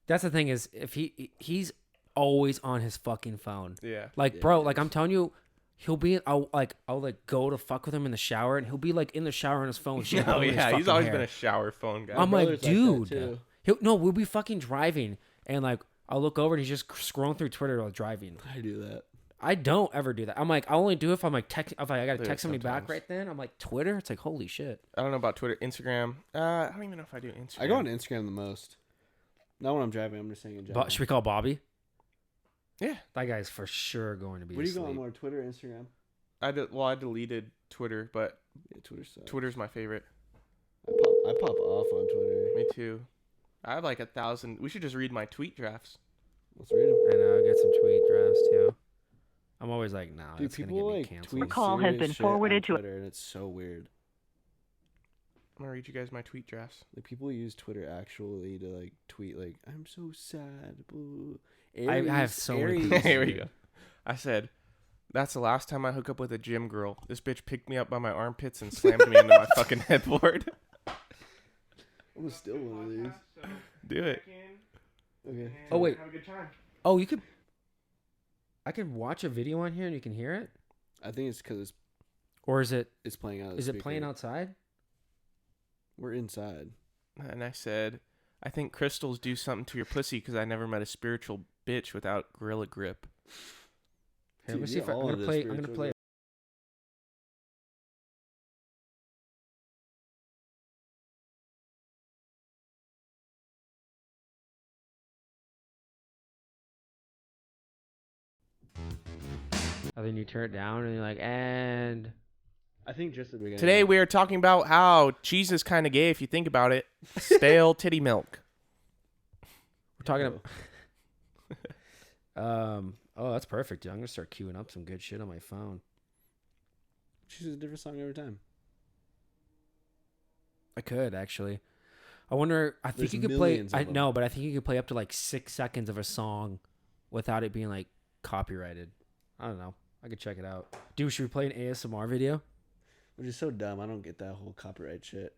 That's the thing is, if he's always on his fucking phone. Yeah. Like, Yeah, bro, he like is. I'm telling you, he'll be I'll go to fuck with him in the shower, and he'll be like in the shower on his phone. Oh his yeah, he's fucking always hair. been a shower phone guy. I'm My like, brother's like that, dude, too. we'll be fucking driving, and like I'll look over and he's just scrolling through Twitter while driving. I do that. I don't ever do that. I'm like, I'll only do it if I'm like if I gotta Do it text somebody back sometimes. right then. I'm like, Twitter. It's like, holy shit. I don't know about Twitter, Instagram. I don't even know if I do Instagram. I go on Instagram the most. Not when I'm driving. I'm just saying in general. Should we call Bobby? Yeah, That guy's for sure going to be. What do you go on asleep. more? Twitter, Instagram? I deleted Twitter, but Yeah, Twitter sucks. Twitter's my favorite. I pop off on Twitter. Me too. I have like 1,000. We should just read my tweet drafts. Let's read them. I know. I get some tweet drafts too. I'm always like, nah, Dude, it's gonna people get me like canceled. tweet Call has serious been shit forwarded on to- Twitter, and it's so weird. I'm gonna read you guys my tweet drafts. Like people use Twitter actually to like tweet like I'm so sad. Boo. I have so many tweets. Here we go. I said, that's the last time I hook up with a gym girl. This bitch picked me up by my armpits and slammed me into my fucking headboard. I'm gonna steal one of these. Do it. Okay. Oh wait. Have a good time. Oh, you could. I could watch a video on here and you can hear it, I think it's because or is it it's playing out. is it playing outside? We're inside. And I said, I think crystals do something to your pussy because I never met a spiritual bitch without gorilla grip. Here, let me Dude, see you're if I'm all gonna into play. I'm gonna spiritual play. And then you turn it down and you're like, and I think just at the beginning. Today we are talking about how cheese is kind of gay if you think about it. Stale titty milk. we're talking about. Oh, that's perfect, dude. I'm gonna start queuing up some good shit on my phone. Choose a different song every time. I could actually. I wonder. I think There's you could play. millions of I them. know, but I think you could play up to like 6 seconds of a song without it being like copyrighted. I don't know. I could check it out. Dude, should we play an ASMR video? Which is so dumb. I don't get that whole copyright shit.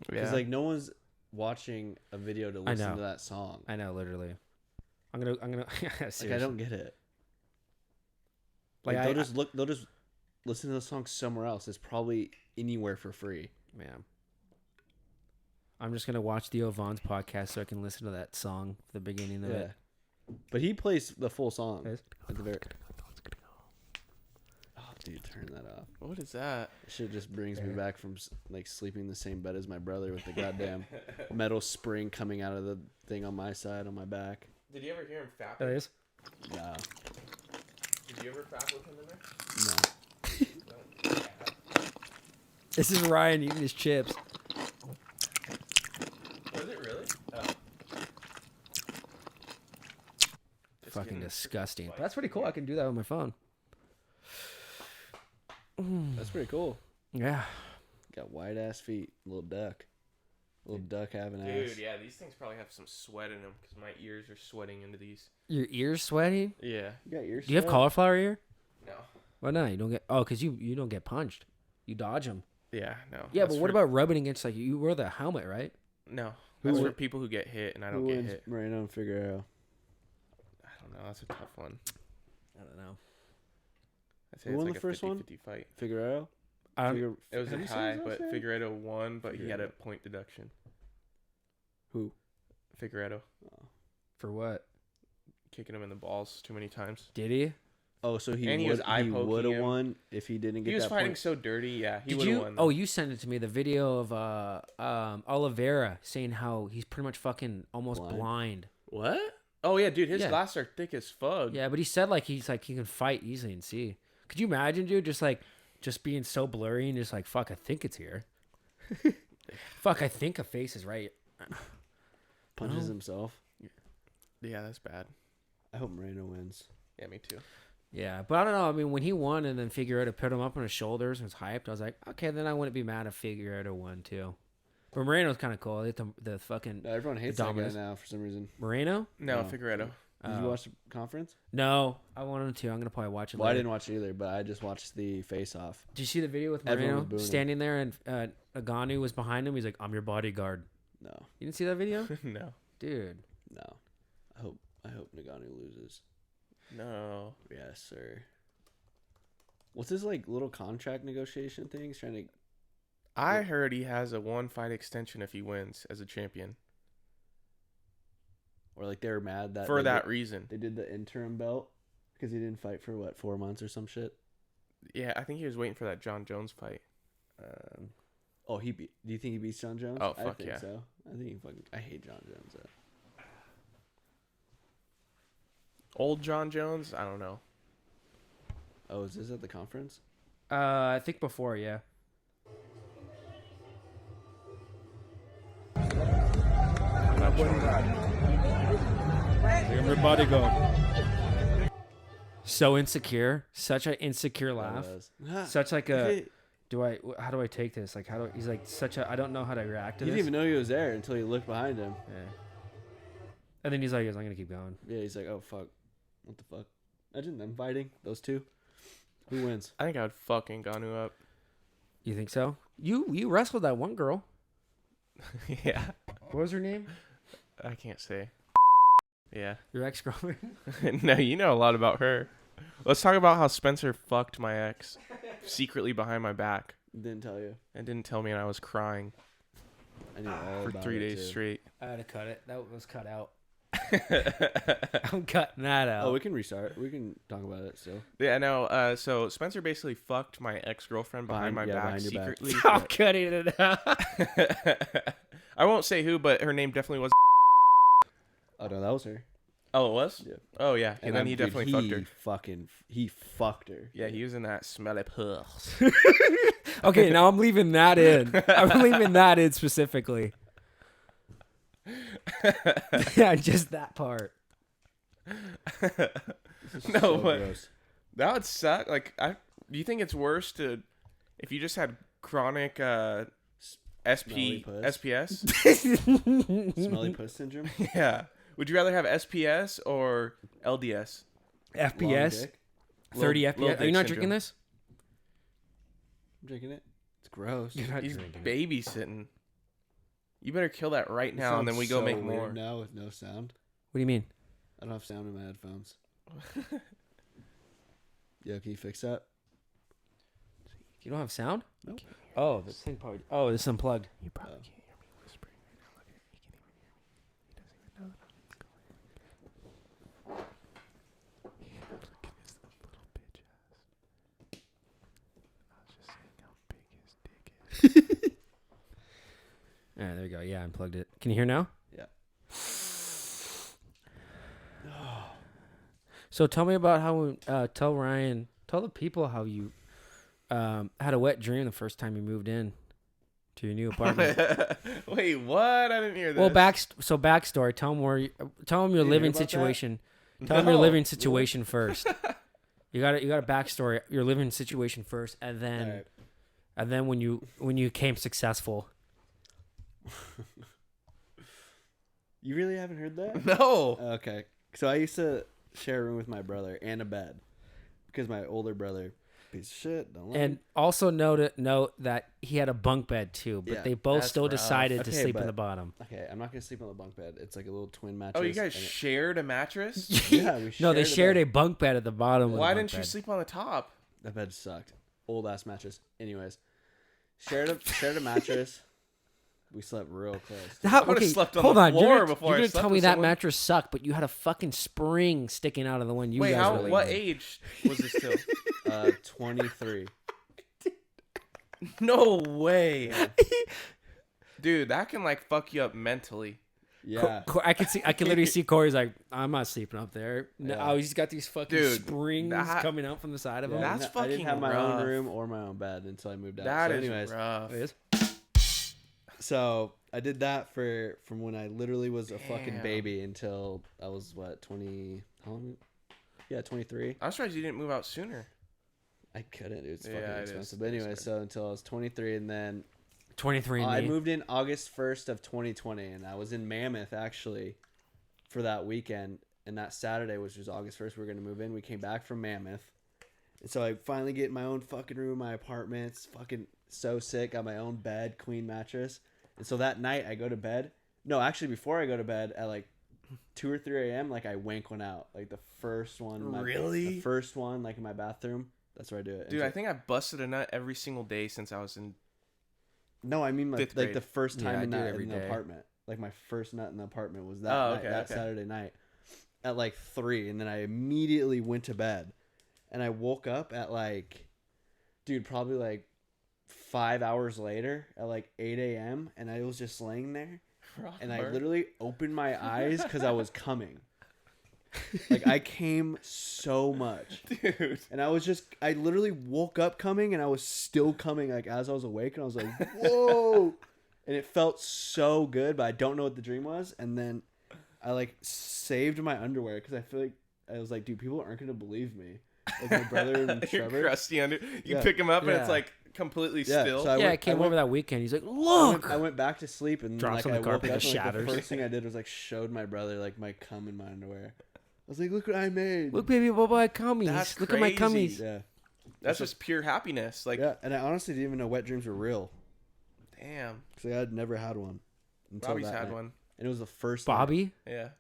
Yeah. Because like no one's watching a video to I listen know. to that song. I know, literally. I'm gonna. Like I don't get it. Like, Like they'll just listen to the song somewhere else. It's probably anywhere for free. Man. I'm just gonna watch Theo Vaughn's podcast so I can listen to that song at the beginning of it. But he plays the full song Guys? at the very. Oh, dude, turn that off. What is that? Shit just brings me back from like sleeping in the same bed as my brother with the goddamn metal spring coming out of the thing on my side on my back. Did you ever hear him fap? There it is. Nah, Did you ever fap with him in there? no. This is Ryan eating his chips. Was it really? Oh. Fucking disgusting. But that's pretty cool. I can do that with my phone. That's pretty cool. Yeah. Got white ass feet, little duck, little duck having ass. Dude, yeah, these things probably have some sweat in them because my ears are sweating into these. Your ears sweaty? Yeah. You got ears. Do you have cauliflower ear? No. Why not? You don't get. Oh, because you don't get punched. You dodge them. Yeah, no. Yeah, That's but what for- about rubbing against like you wear the helmet, right? No. Who That's for win- people who get hit and I Who don't get wins hit. Moreno and Figueroa? I don't know. That's a tough one. I don't know. I'd say Who it's won like the a first one? 50-50 fight. Figueroa. Um, It was Have a you seen tie, his but last name? Figueredo won, but he had a point deduction. Who? Figueredo. for what? Kicking him in the balls too many times. Did he? Oh, so And he was eye he poking would have him. won if he didn't get He was that fighting point. so dirty. Yeah, he Did would have you? won. Oh, you sent it to me. The video of Oliveira saying how he's pretty much fucking almost Blind. blind. What? Oh, yeah, dude. His Yeah. glasses are thick as fuck. Yeah, but he said like he can fight easily and see. Could you imagine, dude? Just being so blurry and just like fuck. I think it's here. Fuck. I think a face is right. Punches No. himself. Yeah, that's bad. I hope Moreno wins. Yeah, me too. Yeah, but I don't know. I mean, when he won and then Figueroa put him up on his shoulders and was hyped, I was like, okay, then I wouldn't be mad if Figueroa won too. But Moreno's kind of cool. The fucking No, everyone hates that guy Dominus. now for some reason. Moreno. No, No. Figueredo. Did you watch the conference? No, I want him to. I'm gonna probably watch it. Well, I later. didn't watch it either, but I just watched the face-off. Did you see the video with Everyone Moreno was booing him. standing there and Aganu was behind him? He's like, "I'm your bodyguard." No, You didn't see that video, No. dude? no. I hope Nagano loses. No. Yes, sir. What's his like little contract negotiation thing? He's trying to, I heard he has a 1-fight extension if he wins as a champion. or like they were mad that For they that did, reason. they did the interim belt because he didn't fight for what 4 months or some shit. Yeah, I think he was waiting for that John Jones fight. Oh, do you think he beats John Jones? Oh, I fuck think yeah. so. I hate John Jones. Though. Old John Jones? I don't know. Oh, is this at the conference? I think before, yeah. Everybody go. So insecure, such an insecure laugh, such like a. How do I take this? Like, he's like such a. I don't know how to react to You this. didn't even know he was there until you looked behind him. Yeah. And then he's like, I'm gonna keep going. Yeah, he's like, oh fuck, what the fuck? Imagine them fighting those two. Who wins? I think I would fucking Ganu up. You think so? You wrestled that one girl. Yeah. What was her name? I can't say. Yeah. Your ex-girlfriend? No, you know a lot about her. Let's talk about how Spencer fucked my ex secretly behind my back Didn't tell you. and didn't tell me, and I was crying I knew all for about 3 it, days too. straight. I had to cut it. That was cut out. I'm cutting that out. Oh, we can restart. We can talk about it still. Yeah, no. So Spencer basically fucked my ex-girlfriend behind my back behind your back. secretly. I'm cutting it out. I won't say who, but her name definitely was. Oh no, that was her. Oh, it was? Yeah. Oh, yeah. And then he dude, definitely fucked her. He fucked her. Yeah, he was in that smelly puss. Okay, now I'm leaving that in. I'm leaving that in specifically. Yeah, just that part. No, So but gross. that would suck. Like, do you think it's worse to if you just had chronic Smelly puss. SPS? Smelly puss syndrome. Yeah. Would you rather have SPS or LDS? Long FPS, dick. 30 Little FPS. Are you dick not syndrome. drinking this? I'm drinking it. It's gross. You're not He's drinking it. babysitting. You better kill that right It now, and then sounds we go so make weird more. now with no sound. What do you mean? I don't have sound in my headphones. Yeah, can you fix that? You don't have sound? Nope. Oh, this thing probably. Oh, this is unplugged. You probably Oh. can't hear me whispering right now. Look at he can even hear me. He doesn't even know that I'm going. Look at his little bitch ass. I was just saying how big his dick is. All right, there we go. Yeah, I unplugged it. Can you hear now? Yeah. So tell me about how. Tell the people how you had a wet dream the first time you moved in to your new apartment. Wait, what? I didn't hear this. Well, backstory. Tell them your hear living about that? situation. Tell them your No. living situation first. You got a backstory. Your living situation first, and then All right. and then when you became successful. You really haven't heard that? No. Okay. So I used to share a room with my brother and a bed because my older brother, piece of shit, don't like And him. also note that he had a bunk bed too, but Yeah, they both that's still rough. decided to Okay, sleep in but- the bottom. Okay, I'm not gonna sleep on the bunk bed. It's like a little twin mattress. Oh, you guys and it- shared a mattress? Yeah, we No, they shared bed. a bunk bed at the bottom. Why of the didn't bunk you bed. sleep on the top? That bed sucked. Old ass mattress. Anyways, shared a mattress. We slept real close. How, I would've okay, slept on hold the on. floor You're before I gonna slept tell me with that someone? mattress sucked, but you had a fucking spring sticking out of the one you Wait, guys were what laying in. age was this till? 23. No way. Dude, that can like fuck you up mentally. Yeah. I can literally see Corey's like, I'm not sleeping up there. No, Yeah. oh, he's got these fucking Dude, springs that- coming out from the side of him. Yeah, That's I didn't have fucking my rough. own room or my own bed until I moved out. That so is anyways, rough. It is? so I did that from when I literally was a fucking Damn. baby until I was what 20? How long? Yeah, 23. I was surprised you didn't move out sooner. I couldn't. It's Yeah, fucking it is. expensive. But anyway, It's so until I was 23, and then 23 and I me. moved in August 1st of 2020, and I was in Mammoth actually for that weekend. And that Saturday, which was August 1st, we were gonna move in. We came back from Mammoth, and so I finally get my own fucking room in my apartment. It's fucking so sick. Got my own bed, queen mattress. And so that night I go to bed. No, actually before I go to bed at like 2 or 3 a.m., like I wank one out. Like the first one. Really? The first one, like in my bathroom. That's where I do it. Dude, I think I busted a nut every single day since I was in. No, I mean like 5th grade. the first Yeah, time I in do it that every in the day. apartment. Like my first nut in the apartment was that Oh, night, okay, that okay. Saturday night at like 3, and then I immediately went to bed, and I woke up at like, dude, probably like 5 hours later at like 8 a.m. and I was just laying there, and I literally opened my eyes because I was coming. Like I came so much, Dude. and I literally woke up coming, and I was still coming like as I was awake, and I was like, whoa. And it felt so good, but I don't know what the dream was. And then I like saved my underwear because I feel like I was like, dude, people aren't gonna believe me. Like my brother and Your Trevor. crusty under. You Yeah. pick him up and it's Yeah. like completely Yeah, still. so I came went- over that weekend. He's like, I look. went back to sleep, and Drops like on I the woke carpet, up, just and like, the shatters. first thing I did was like showed my brother like my cum in my underwear. I was like, look what I made. Look, baby, what my cummies? That's Look at my crazy. cummies. Yeah, That's just pure happiness. Like, yeah. And I honestly didn't even know wet dreams were real damn. because I had never had one until Bobby's that had night. one. And it was the first night. Bobby, Yeah.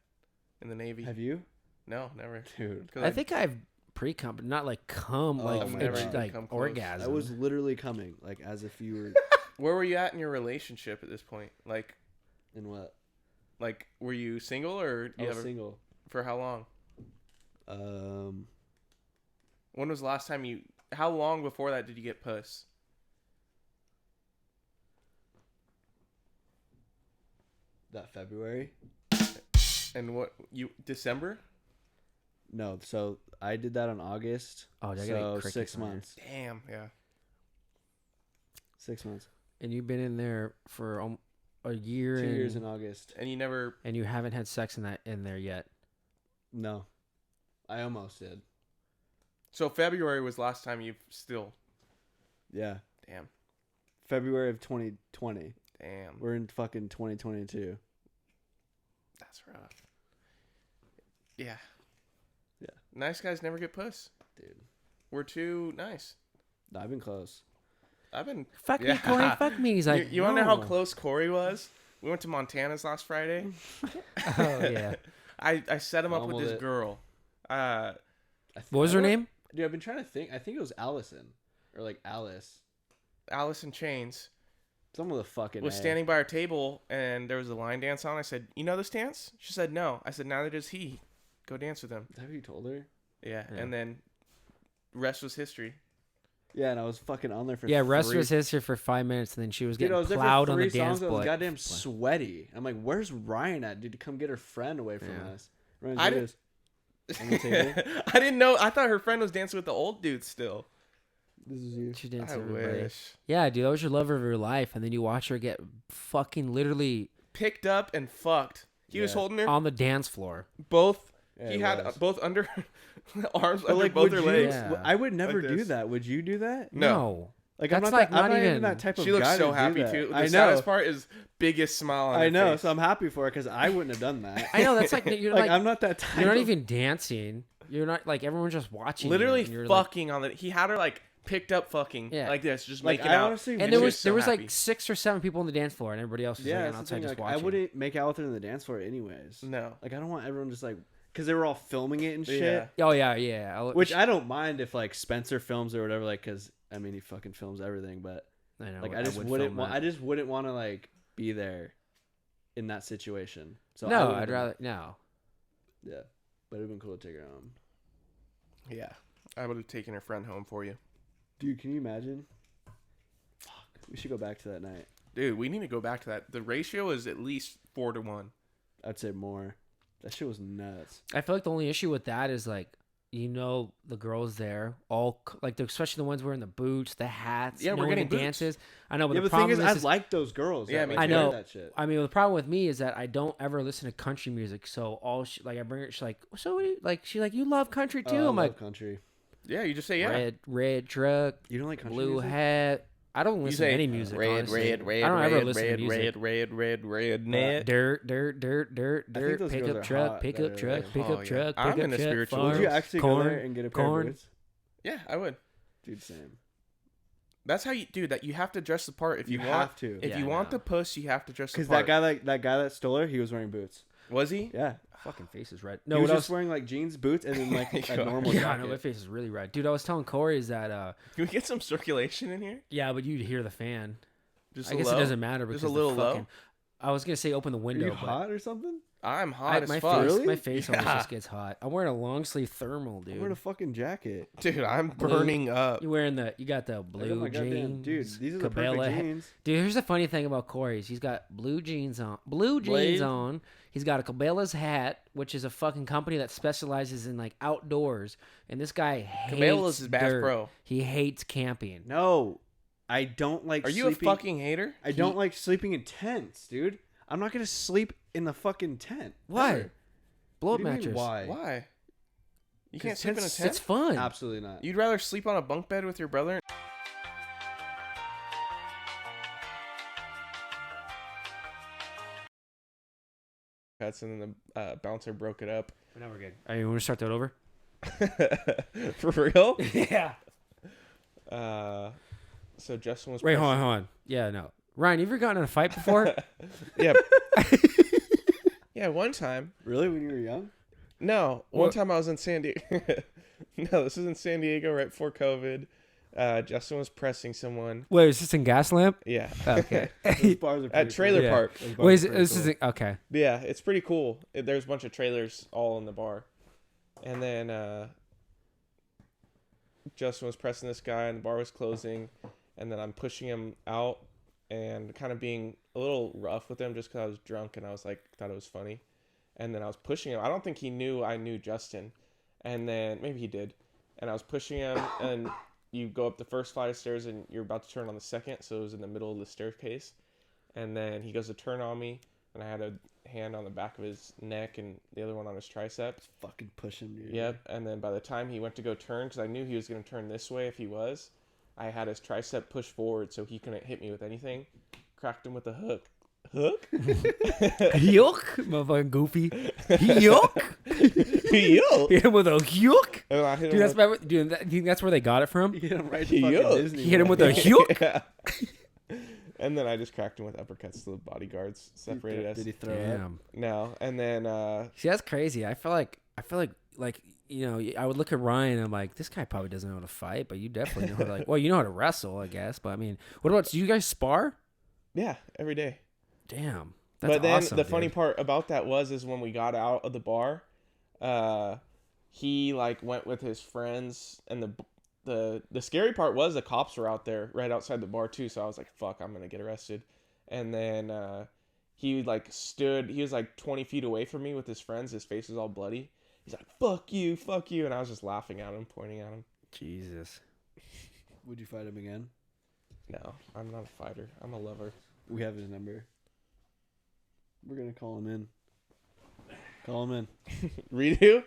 In the Navy. Have you, No, never. dude? 'Cause I think I've pre-cum, but not like cum, Oh, like I've never it's even like come close. orgasm. I was literally coming like as if you were Where were you at in your relationship at this point? Like, in what? were you single or do I you was have single. for how long? Um, When was the last time you? How long before that did you get puss? that February. And what you December? No, so I did that on August. Oh, did I get so crickets 6 on here? months. Damn. Yeah. 6 months. And you've been in there for a year 2 and, years in August. And you never. and you haven't had sex in there yet. No, I almost did. So February was last time you still. Yeah, Damn. February of 2020. Damn. We're in fucking 2022. That's rough. Yeah. Yeah. Nice guys never get puss. Dude, We're too nice. no, I've been close. I've been. Fuck Yeah. me, Cory. Fuck me. He's like, you want to know how "No." close Cory was? We went to Montana's last Friday. Oh yeah. I set him up with Almost this it. girl. What was her name? Dude, I've been trying to think. I think it was Allison or like Alice. Alice in Chains Some of the fucking was A. standing by our table and there was a line dance on. I said, "You know this dance?" She said, "No." I said, "Neither does he. Go dance with him." Is that what you told her? Yeah. Yeah. And then rest was history. Yeah, and I was fucking on there for Yeah, rest 3 was history for 5 minutes, and then she was Dude, getting I was there plowed for on 3 the dance songs. I was floor. goddamn sweaty. I'm like, where's Ryan at, dude? To come get her friend away from Yeah. us. Ryan's I with didn't- us. On the table? I didn't know. I thought her friend was dancing with the old dude still. This is you. She danced I with everybody. wish. Yeah, dude, that was your love of your life, and then you watch her get fucking literally Picked up and fucked. He was Yeah. holding her on the dance floor. both. Yeah, He it had was. both under arms But under like, both would her you? legs. Yeah. I would never Like do this. that. Would you do that? No. Like That's I'm like not, I'm not not even even- that type of She looks guy so to do happy that. too. The I know. saddest part is biggest smile on I her know. face. So I'm happy for her because I wouldn't have done that. I know that's like you're like, like I'm not that type. you're not of- even dancing. You're not like everyone's just watching. Literally you, and you're like- fucking on the. He had her like picked up fucking Yeah. like this, just Like making I out. honestly, and And there she was was so there was happy. like 6 or 7 people on the dance floor, and everybody else was yeah, hanging that's the outside thing. just Like, I watching. wouldn't make out with her in the dance floor anyways. No. Like I don't want everyone just like because they were all filming it and shit. Yeah. Oh yeah. Which I don't mind if like Spencer films or whatever. Like because I mean he fucking films everything, but I know. like I just would wouldn't film want. that. I just wouldn't want to like be there in that situation. So I no, wouldn't I'd do rather no. that. Yeah, but it'd been cool to take her home. Yeah. I would have taken her friend home for you, Dude, can you imagine? Fuck, we should go back to that night. dude. We need to go back to that. The ratio is at least 4-1. I'd say more. That shit was nuts. I feel like the only issue with that is like the girls there all like especially the ones wearing the boots, the hats. Yeah, we're knowing getting the boots. dances. I know, but Yeah, the but the thing problem is, I is like those girls. Yeah, that, me like, too. I wear know. that shit. I mean, the problem with me is that I don't ever listen to country music. So all I bring her, she's like, so what do you, like, she's like, you love country too. I I'm love like, country. Yeah, you just say yeah. red truck, You don't like country blue music? hat. I don't You listen say to any music. red, honestly. red, red, I don't red, ever listen red, to music. red, net. Dirt, I think those girls pickup are truck, hot, pickup better truck, than- pickup Oh, yeah. truck, I'm pickup into truck. spiritual. Would you farms, actually corn, go there and get a pair corn. of boots? Yeah, I would. Dude, same. That's how you do that. You have to dress the part. If you, want, have to. if Yeah, you I want know. the puss, you have to dress the Because part. that guy that stole her, he was wearing boots. Was he? Yeah. Fucking face is red. No, No, he was what just wearing like jeans, boots, and then like a normal Yeah, jacket. no, my face is really red, dude. I was telling Cory is that Can we get some circulation in here? yeah, but you'd hear the fan. Just I a guess low? it doesn't matter because Just a little the fucking, low. I was gonna say open the Are window, you but hot or something? I'm hot as my fuck. face, Really? my face always Yeah. just gets hot. I'm wearing a long sleeve thermal, I'm wearing a dude. fucking jacket. Dude, I'm Blue. burning up. You wearing you got the I got blue my jeans, goddamn- dude. These are the Cabela perfect he- jeans. Dude, here's the funny thing about Corey's. He's got blue jeans on. Blue jeans Blade. on. He's got a Cabela's hat, which is a fucking company that specializes in like outdoors. And this guy hates Cabela's is Bass dirt. Pro. He hates camping. No, I don't like. Are you sleeping, a fucking hater? I don't like sleeping in tents, dude. I'm not gonna sleep in the fucking tent. Why? ever. Blow What up do you mean, mattress. Why? Why? You 'Cause can't sleep in a tents- tent? It's fun. Absolutely not. You'd rather sleep on a bunk bed with your brother? Cuts and then the bouncer broke it up. Now we're good. All right, you want to start that over? For real? Yeah. So Justin was Wait, hold pressing- on. Yeah, no. Ryan, you ever gotten in a fight before? Yeah. Yeah, one time. Really? When you were young? No, one What? time I was in San Diego. No, this is in San Diego right before COVID. Justin was pressing someone. Wait, is this in Gaslamp? Yeah. Okay. Those bars are At pretty Trailer Yeah. Park. cool. Those bars Wait, are is, pretty this cool. is okay. Yeah, it's pretty cool. There's a bunch of trailers all in the bar. And then Justin was pressing this guy and the bar was closing. And then I'm pushing him out and kind of being a little rough with him just because I was drunk and I was like, thought it was funny. And then I was pushing him. I don't think he knew I knew Justin. And then maybe he did. And I was pushing him and you go up the first flight of stairs and you're about to turn on the second. So it was in the middle of the staircase. And then he goes to turn on me. And I had a hand on the back of his neck and the other one on his tricep. Fucking push him, dude. Yep. And then by the time he went to go turn, because I knew he was going to turn this way if he was, I had his tricep pushed forward so he couldn't hit me with anything. Cracked him with a hook. Hook? Yuck, motherfucking goofy. Yuck. Yo. Hit him with a yuck. And I hit Dude, him that's dude, you think that's where they got it from? You hit him right to fucking Yo. Disney. He hit him with a with yuck. Yeah. And then I just cracked him with uppercuts to the bodyguards. Separated us. Did he throw up? Damn. No. And then See, that's crazy. I feel like you know, I would look at Ryan and I'm like, this guy probably doesn't know how to fight, but you definitely know how to like. Well, you know how to wrestle, I guess. But I mean, what about? Do you guys spar? yeah, every day. Damn, that's But then awesome, the dude. funny part about that is when we got out of the bar, he like went with his friends, and the scary part was the cops were out there right outside the bar too. So I was like, "Fuck, I'm gonna get arrested." And then he like stood. He was like 20 feet away from me with his friends. His face was all bloody. He's like, fuck you," and I was just laughing at him, pointing at him. Jesus. Would you fight him again? No, I'm not a fighter. I'm a lover. We have his number. We're gonna call him in. Call him in. Redo?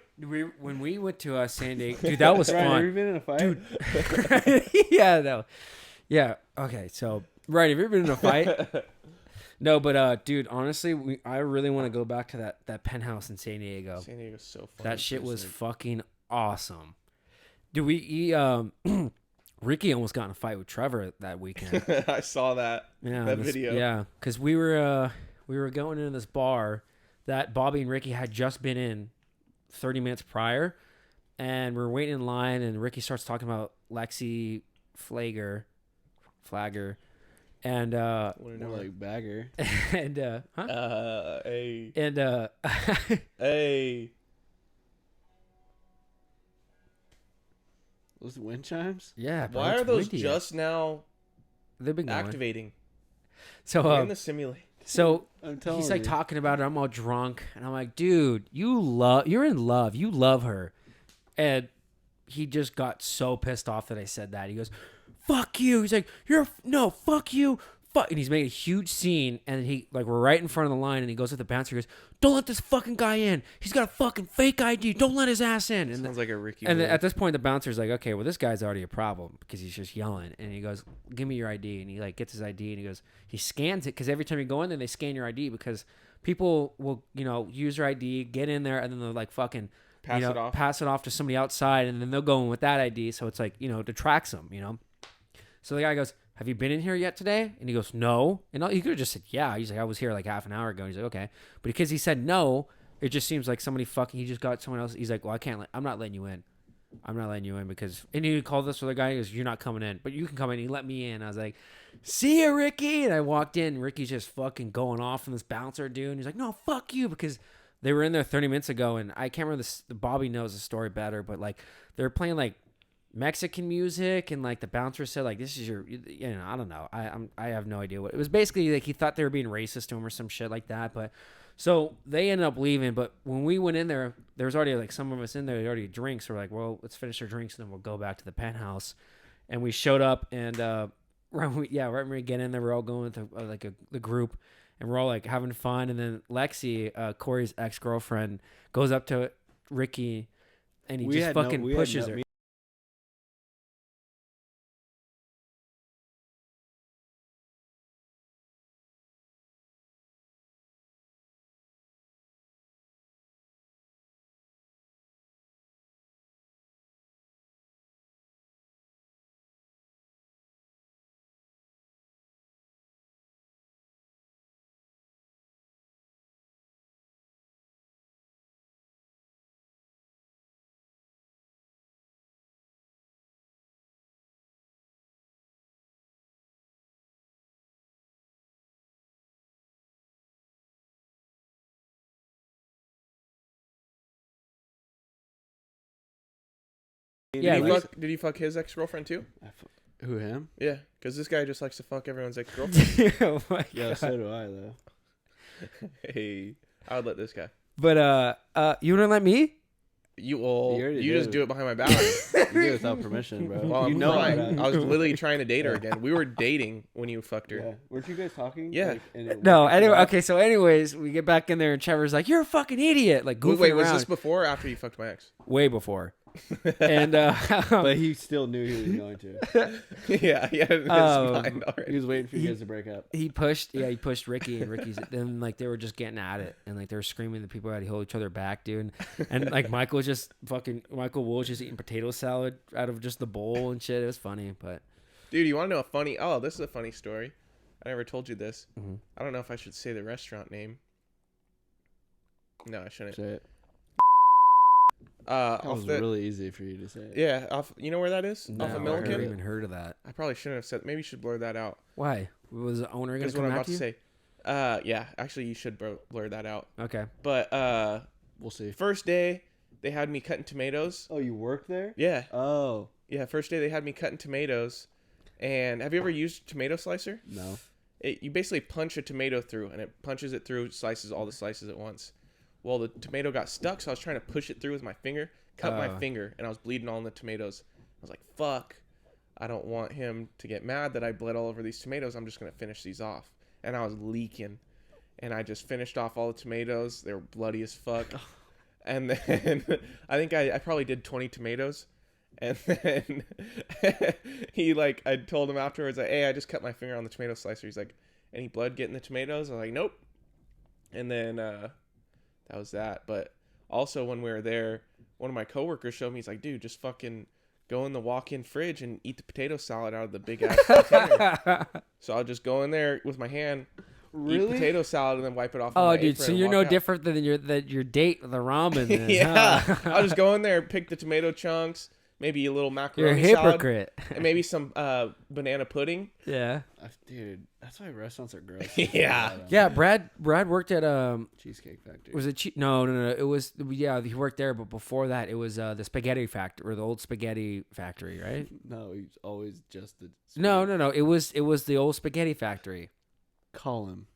When we went to San Diego, dude, that was Ryan, have you fun. been in a fight? Dude. Yeah, no. Yeah. Okay. So, right, have you ever been in a fight? No, but dude, honestly, I really want to go back to that penthouse in San Diego. San Diego's so fun. That shit was sick. fucking awesome. Dude, Ricky almost got in a fight with Trevor that weekend. I saw that. Yeah, That video. Yeah, because we were going into this bar that Bobby and Ricky had just been in 30 minutes prior, and we're waiting in line, and Ricky starts talking about Lexi Flagger, and More like bagger. and huh? Hey. And Hey. Those wind chimes? yeah. bro, Why it's are those windy. just now They've been going. activating? So We're in the simulator. so I'm telling he's like you. talking about it. I'm all drunk, and I'm like, dude, you're in love. You love her, and he just got so pissed off that I said that. He goes, "Fuck you." He's like, fuck you." Fuck, and he's making a huge scene, and he like we're right in front of the line, and he goes to the bouncer. He goes, "Don't let this fucking guy in. He's got a fucking fake ID. Don't let his ass in." And Sounds like a Ricky. and move. at this point, the bouncer's like, okay, well, this guy's already a problem because he's just yelling. And he goes, give me your ID. And he like gets his ID and he goes, he scans it because every time you go in there, they scan your ID because people will, use your ID, get in there, and then they'll like fucking pass it off to somebody outside. And then they'll go in with that ID. So it's like, detracts them, So the guy goes, have you been in here yet today? And he goes, no. And he could have just said, yeah. He's like, I was here like half an hour ago. And he's like, okay. But because he said no, it just seems like somebody fucking. He just got someone else. He's like, well, I'm not letting you in. I'm not letting you in because. And he called this other guy. He goes, you're not coming in, but you can come in. He let me in. I was like, see ya, Ricky. And I walked in. Ricky's just fucking going off on this bouncer dude. And he's like, no, fuck you, because they were in there 30 minutes ago, and I can't remember this. Bobby knows the story better, but like they were playing like Mexican music, and like the bouncer said like, this is your, I don't know. I have no idea what it was. Basically like he thought they were being racist to him or some shit like that, but. So they ended up leaving, but when we went in there was already like some of us in there. They already drinks. So we're like, well, let's finish our drinks and then we'll go back to the penthouse. And we showed up, and right when we get in there, we're all going to the group, and we're all like having fun. And then Lexi, Cory's ex-girlfriend, goes up to Ricky, and he just fucking pushes her. Yeah, Did he fuck his ex-girlfriend too? Who, him? Yeah, because this guy just likes to fuck everyone's ex-girlfriend. Oh my Yeah, God. so do I though. Hey, I would let this guy. But you wouldn't let me? You already just did. do it behind my back. You did it without permission, bro. Well, you I'm know trying. that. I was literally trying to date her again. We were dating when you fucked her. Yeah. Weren't you guys talking? Yeah. Like, and it No, worked anyway, out? okay, so anyways, we get back in there and Trevor's like, you're a fucking idiot, like goofing Wait, around. was this before or after you fucked my ex? Way before. And But he still knew he was going to. Yeah, he had it in his mind He already. was waiting for you guys to break up. he pushed Ricky, and Ricky's then like they were just getting at it, and like they were screaming, the people had to hold each other back, dude. And like Michael was just eating potato salad out of just the bowl and shit. It was funny, but Dude, you want to know a funny... Oh, this is a funny story. I never told you this. Mhm. I don't know if I should say the restaurant name. No, I shouldn't. Say it. Off That was the, really easy for you to say. yeah, off. You know where that is? no, Off of I Milliken? never even heard of that. I probably shouldn't have said. Maybe you should blur that out. Why was the owner gonna That's come what I'm about after to you? say. Yeah, actually, you should blur that out. Okay. But We'll see. first day, they had me cutting tomatoes. Oh, you work there? Yeah, Oh. yeah. First day, they had me cutting tomatoes. And have you ever used a tomato slicer? No. You basically punch a tomato through, and it punches it through, slices all the slices at once. Well, the tomato got stuck, so I was trying to push it through with my finger. Cut my finger, and I was bleeding all in the tomatoes. I was like, fuck. I don't want him to get mad that I bled all over these tomatoes. I'm just going to finish these off. And I was leaking. And I just finished off all the tomatoes. They were bloody as fuck. And then I think I probably did 20 tomatoes. And then I told him afterwards, like, hey, I just cut my finger on the tomato slicer. He's like, any blood getting the tomatoes? I was like, nope. And then that was that. But also when we were there, one of my coworkers showed me, he's like, dude, just fucking go in the walk-in fridge and eat the potato salad out of the big ass container. So I'll just go in there with my hand, eat potato salad, and then wipe it off. Oh, my dude, apron so and you're walk no out. different than your date, the ramen. Then, Yeah, huh? I'll just go in there, pick the tomato chunks, maybe a little You're a macaroni salad, hypocrite. and maybe some banana pudding. Yeah. Dude, that's why restaurants are gross. Yeah. Yeah, Brad worked at Cheesecake Factory. was it no, it was, yeah, he worked there, but before that it was the spaghetti factory, or the old spaghetti factory, right? No, he's always just the. No, it was the old spaghetti factory. Call him.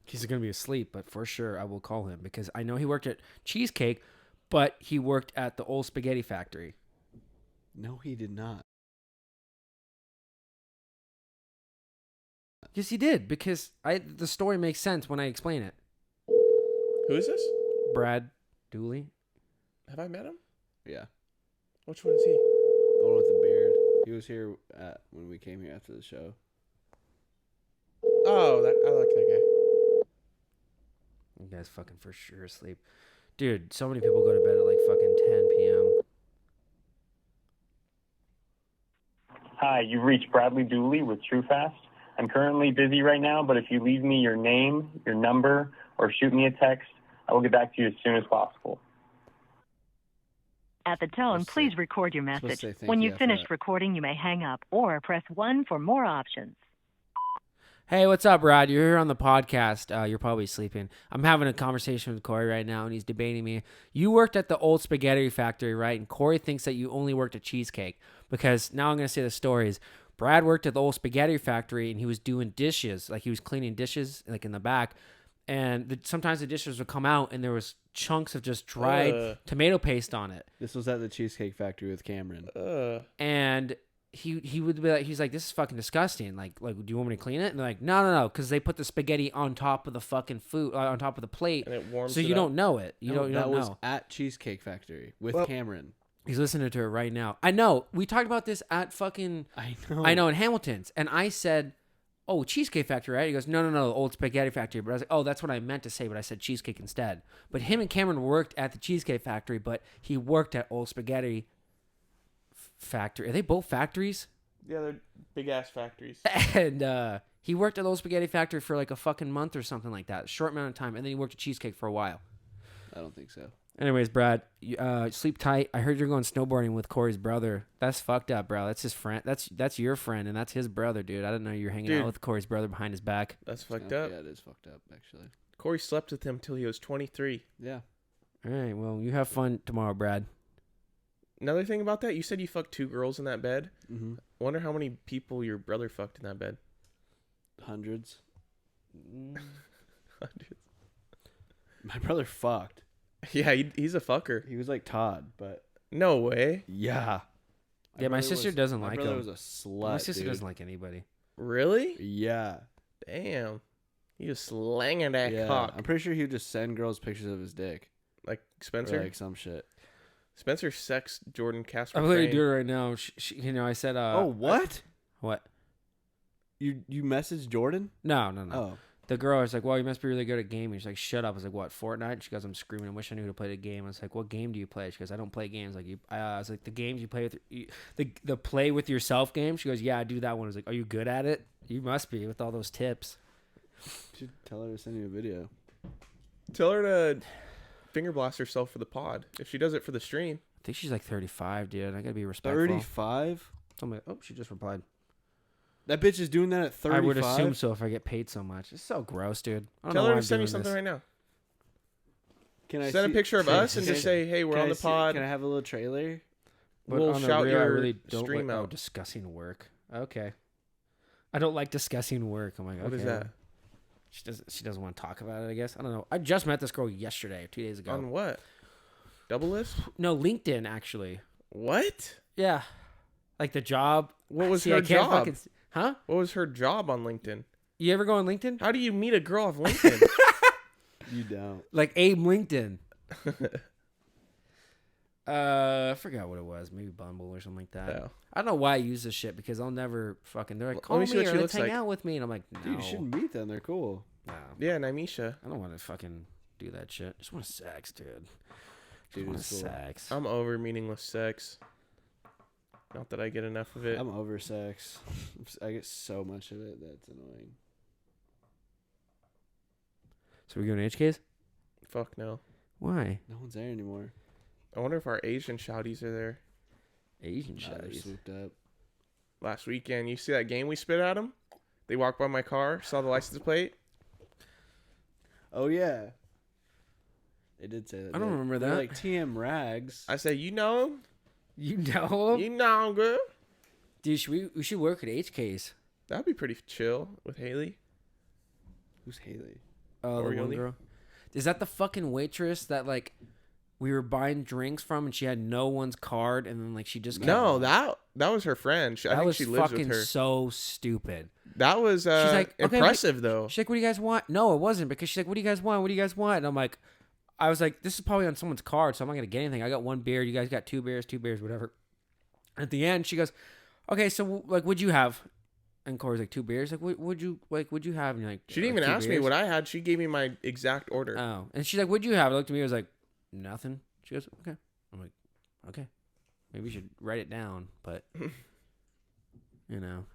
He's gonna be asleep, but for sure I will call him, because I know he worked at Cheesecake, but he worked at the old spaghetti factory. No, he did not. Yes, he did, because the story makes sense when I explain it. Who is this? Brad Dooley. Have I met him? Yeah. Which one is he? The one with the beard. He was here when we came here after the show. Oh, I like that guy. You guys fucking for sure asleep. Dude, so many people go to bed at like fucking 10 p.m. Hi, you've reached Bradley Dooley with TrueFast. I'm currently busy right now, but if you leave me your name, your number, or shoot me a text, I will get back to you as soon as possible. At the tone, Let's please say- record your supposed to message. say thank When you you've after finished that. recording, you may hang up or press 1 for more options. Hey, what's up, Brad? You're here on the podcast. You're probably sleeping. I'm having a conversation with Cory right now, and he's debating me. You worked at the old spaghetti factory, right? And Cory thinks that you only worked at Cheesecake because now I'm going to say the stories. Brad worked at the old spaghetti factory, and he was doing dishes. Like, he was cleaning dishes, like, in the back. And sometimes the dishes would come out, and there was chunks of just dried tomato paste on it. This was at the Cheesecake Factory with Cameron. And he would be like, he's like, this is fucking disgusting. Like, do you want me to clean it? And they're like, no, because they put the spaghetti on top of the fucking food, on top of the plate, And it warms so it you up. don't know it. You don't that was know. at Cheesecake Factory with Well- Cameron. He's listening to it right now. I know. We talked about this at fucking, I know. I know, in Hamilton's, and I said, oh, Cheesecake Factory, right? He goes, no, the old spaghetti factory. But I was like, oh, that's what I meant to say, but I said Cheesecake instead. But him and Cameron worked at the Cheesecake Factory, but he worked at old spaghetti factory. Are they both factories? Yeah, they're big ass factories. And he worked at old spaghetti factory for like a fucking month or something like that, short amount of time, and then he worked at Cheesecake for a while. I don't think so. Anyways, Brad, sleep tight. I heard you're going snowboarding with Cory's brother. That's fucked up, bro. That's his friend. That's your friend, and that's his brother, dude. I didn't know you were hanging Dude. out with Cory's brother behind his back. That's fucked up. Yeah, it is fucked up, actually. Cory slept with him till he was 23. Yeah. All right, well, you have fun tomorrow, Brad. Another thing about that, you said you fucked 2 girls in that bed. Mm-hmm. Wonder how many people your brother fucked in that bed. Hundreds. My brother fucked. Yeah, he's a fucker. He was like Todd, but No way. yeah. Yeah, my sister doesn't my like brother him. was a slut. My sister dude. doesn't like anybody. Really? Yeah. Damn. He was slanging that Yeah. cock. I'm pretty sure he would just send girls pictures of his dick. Like Or Spencer? like some shit. Spencer sex Jordan Casper. I'm literally doing it right now. I said, oh, what? what? You messaged Jordan? No. Oh. The girl was like, well, you must be really good at gaming. She's like, shut up. I was like, what, Fortnite? She goes, I'm screaming. I wish I knew to play the game. I was like, what game do you play? She goes, I don't play games. Like, I was like, the games you play with, the play with yourself game? She goes, yeah, I do that one. I was like, are you good at it? You must be with all those tips. You should tell her to send you a video. Tell her to finger blast herself for the pod. If she does it for the stream. I think she's like 35, dude. I gotta be respectful. 35? Oh, she just replied. That bitch is doing that at 35? I would assume so if I get paid so much. It's so gross, dude. I don't Tell know her why to I'm send you doing something this. right now. Can I Send a see- picture of can- us and can- just say, hey, we're can on I the see- pod. Can I have a little trailer? But We'll on the shout real, I your really don't stream like, out. discussing work. Okay. I don't like discussing work. I'm like, What is okay. that? She doesn't want to talk about it, I guess. I don't know. I just met this girl yesterday, 2 days ago. On what? Double list? No, LinkedIn, actually. What? Yeah. Like the job. What was See, her I can't job? fucking huh? What was her job on LinkedIn? You ever go on LinkedIn? How do you meet a girl off LinkedIn? You don't. Like Abe LinkedIn. I forgot what it was. Maybe Bumble or something like that. No. I don't know why I use this shit because I'll never fucking. They're like, Let call me me see what or she let's looks hang like. out with me, and I'm like, no, Dude, you shouldn't meet them. They're cool. no. Yeah, Nymisha. I don't want to fucking do that shit. Just want sex, dude. Just Dude, want it's cool. sex. I'm over meaningless sex. Not that I get enough of it. I'm over sex. I get so much of it that's annoying. So we going to HKs? Fuck no. Why? No one's there anymore. I wonder if our Asian shouties are there. Asian Nah, they're shitties. swooped up. Last weekend, you see that game we spit at them? They walked by my car, saw the license plate. Oh, yeah. They did say that. I don't They're- remember they're that. like TM Rags. I said, you know him? You know him? You know him, girl. Dude, we should work at HKs. That'd be pretty chill with Haley. Who's Haley? Oh, the one Really? girl. Is that the fucking waitress that like we were buying drinks from and she had no one's card and then like she just kept- No, that was her friend. I that think was she lives fucking with her. so stupid. That was like, okay, impressive, though. She's like, what do you guys want? No, it wasn't because she's like, what do you guys want? What do you guys want? And I'm like, I was like, this is probably on someone's card, so I'm not gonna get anything. I got 1 beer. You guys got 2 beers, whatever. At the end, she goes, okay, so like, what'd you have? And Cory's like, 2 beers. Like, what'd you have? And you're like, She didn't even ask me what I had. She gave me my exact order. Oh, and she's like, what'd you have? I looked at me. I was like, nothing. She goes, okay. I'm like, okay. Maybe we should write it down, but you know,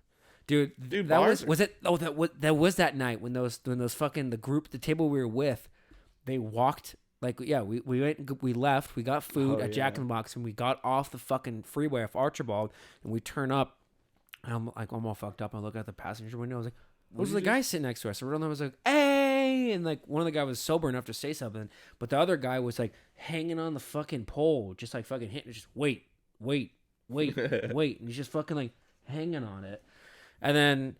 dude, Dude, that bars was it. Oh, that was that night when those fucking the table we were with, they walked Like, yeah, we went, we left, we got food Oh, at Jack yeah. in the Box, and we got off the fucking freeway off Archibald, and we turn up, and I'm like, I'm all fucked up. I look out the passenger window. I was like, those are the guys sitting next to us. And one of them was like, hey, and like one of the guys was sober enough to say something, but the other guy was like hanging on the fucking pole, just like fucking hitting, just wait, and he's just fucking like hanging on it. And then